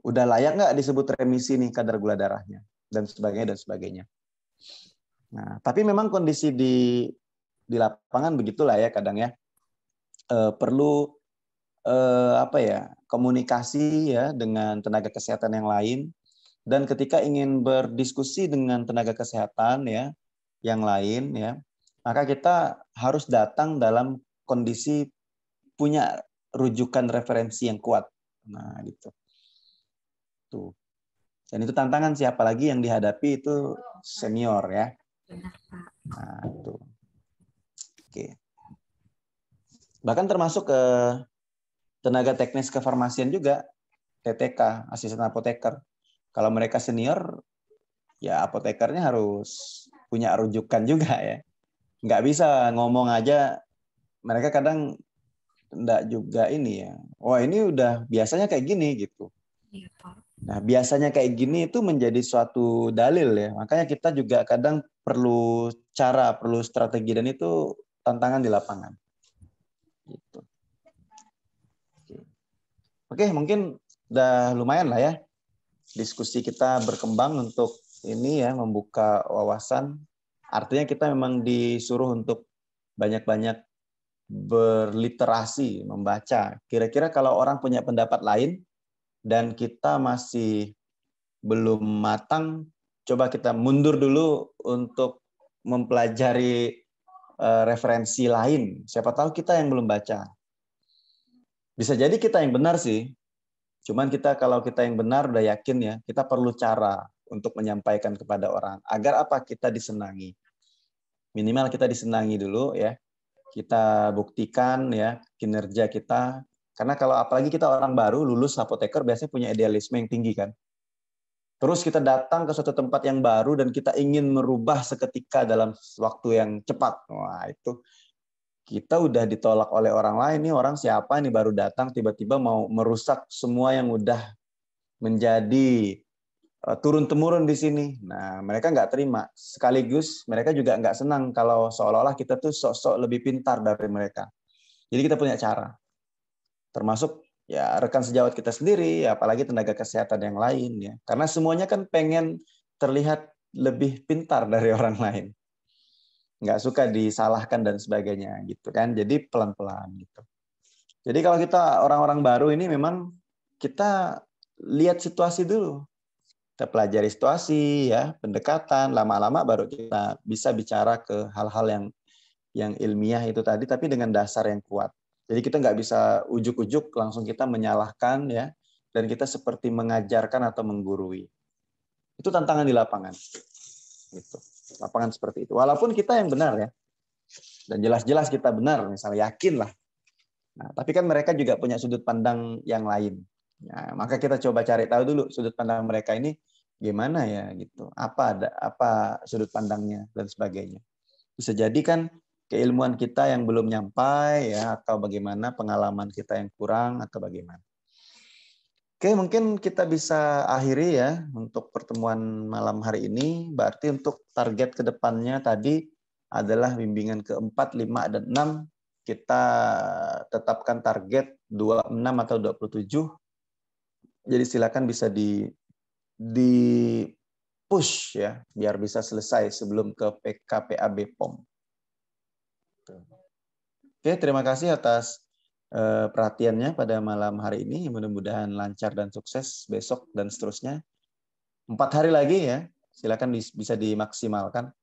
udah layak nggak disebut remisi nih kadar gula darahnya dan sebagainya dan sebagainya. Nah, tapi memang kondisi di lapangan begitulah ya kadang ya. Perlu apa ya, komunikasi ya dengan tenaga kesehatan yang lain, dan ketika ingin berdiskusi dengan tenaga kesehatan ya yang lain ya, maka kita harus datang dalam kondisi punya rujukan referensi yang kuat. Nah, gitu. Tuh. Dan itu tantangan siapa lagi yang dihadapi itu senior ya. Nah, itu. Oke. Bahkan termasuk ke tenaga teknis kefarmasian juga, TTK, asisten apoteker. Kalau mereka senior, ya apotekernya harus punya rujukan juga ya. Nggak bisa ngomong aja, mereka kadang nggak juga ini ya. Wah, ini udah biasanya kayak gini gitu. Iya, Pak. Nah, biasanya kayak gini itu menjadi suatu dalil ya. Makanya kita juga kadang perlu cara, perlu strategi, dan itu tantangan di lapangan. Gitu. Oke, mungkin udah lumayan lah ya. Diskusi kita berkembang untuk ini ya, membuka wawasan. Artinya kita memang disuruh untuk banyak-banyak berliterasi, membaca. Kira-kira kalau orang punya pendapat lain dan kita masih belum matang, coba kita mundur dulu untuk mempelajari referensi lain. Siapa tahu kita yang belum baca. Bisa jadi kita yang benar sih. Cuman kalau kita yang benar udah yakin ya, kita perlu cara untuk menyampaikan kepada orang. Agar apa? Kita disenangi. Minimal kita disenangi dulu ya. Kita buktikan ya kinerja kita. Karena kalau apalagi kita orang baru, lulus apoteker, biasanya punya idealisme yang tinggi kan. Terus kita datang ke suatu tempat yang baru dan kita ingin merubah seketika dalam waktu yang cepat. Wah, itu kita udah ditolak oleh orang lain, nih orang siapa nih baru datang tiba-tiba mau merusak semua yang udah menjadi turun-temurun di sini. Nah, mereka nggak terima. Sekaligus mereka juga nggak senang kalau seolah-olah kita tuh sok-sok lebih pintar dari mereka. Jadi kita punya cara. Termasuk ya rekan sejawat kita sendiri, apalagi tenaga kesehatan yang lain ya. Karena semuanya kan pengen terlihat lebih pintar dari orang lain. Nggak suka disalahkan dan sebagainya gitu kan. Jadi pelan-pelan gitu. Jadi kalau kita orang-orang baru ini memang kita lihat situasi dulu. Kita pelajari situasi ya, pendekatan, lama-lama baru kita bisa bicara ke hal-hal yang ilmiah itu tadi, tapi dengan dasar yang kuat. Jadi kita nggak bisa ujuk-ujuk langsung kita menyalahkan ya, dan kita seperti mengajarkan atau menggurui. Itu tantangan di lapangan. Gitu. Lapangan seperti itu. Walaupun kita yang benar ya, dan jelas-jelas kita benar, misalnya yakin lah. Nah, tapi kan mereka juga punya sudut pandang yang lain. Ya, maka kita coba cari tahu dulu sudut pandang mereka ini gimana ya gitu. Apa sudut pandangnya dan sebagainya. Bisa jadi kan keilmuan kita yang belum nyampai ya, atau bagaimana pengalaman kita yang kurang atau bagaimana. Oke, mungkin kita bisa akhiri ya untuk pertemuan malam hari ini. Berarti untuk target ke depannya tadi adalah bimbingan ke-4, 5, dan 6. Kita tetapkan target 26 atau 27. Jadi silakan bisa di push ya, biar bisa selesai sebelum ke PKPAB POM. Oke, terima kasih atas perhatiannya pada malam hari ini. Mudah-mudahan lancar dan sukses besok dan seterusnya. 4 hari lagi ya, silakan bisa dimaksimalkan.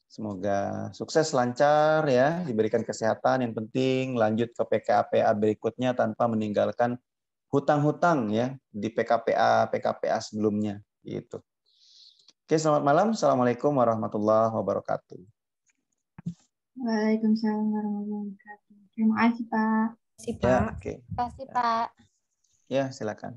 Semoga sukses, lancar ya, diberikan kesehatan yang penting, lanjut ke PKPA berikutnya tanpa meninggalkan hutang-hutang ya di PKPA sebelumnya gitu. Oke, selamat malam. Assalamualaikum warahmatullahi wabarakatuh. Waalaikumsalam warahmatullahi wabarakatuh. Terima kasih, Pak. Terima kasih, Ya, Pak. oke. Terima kasih, Pak. Ya, silakan.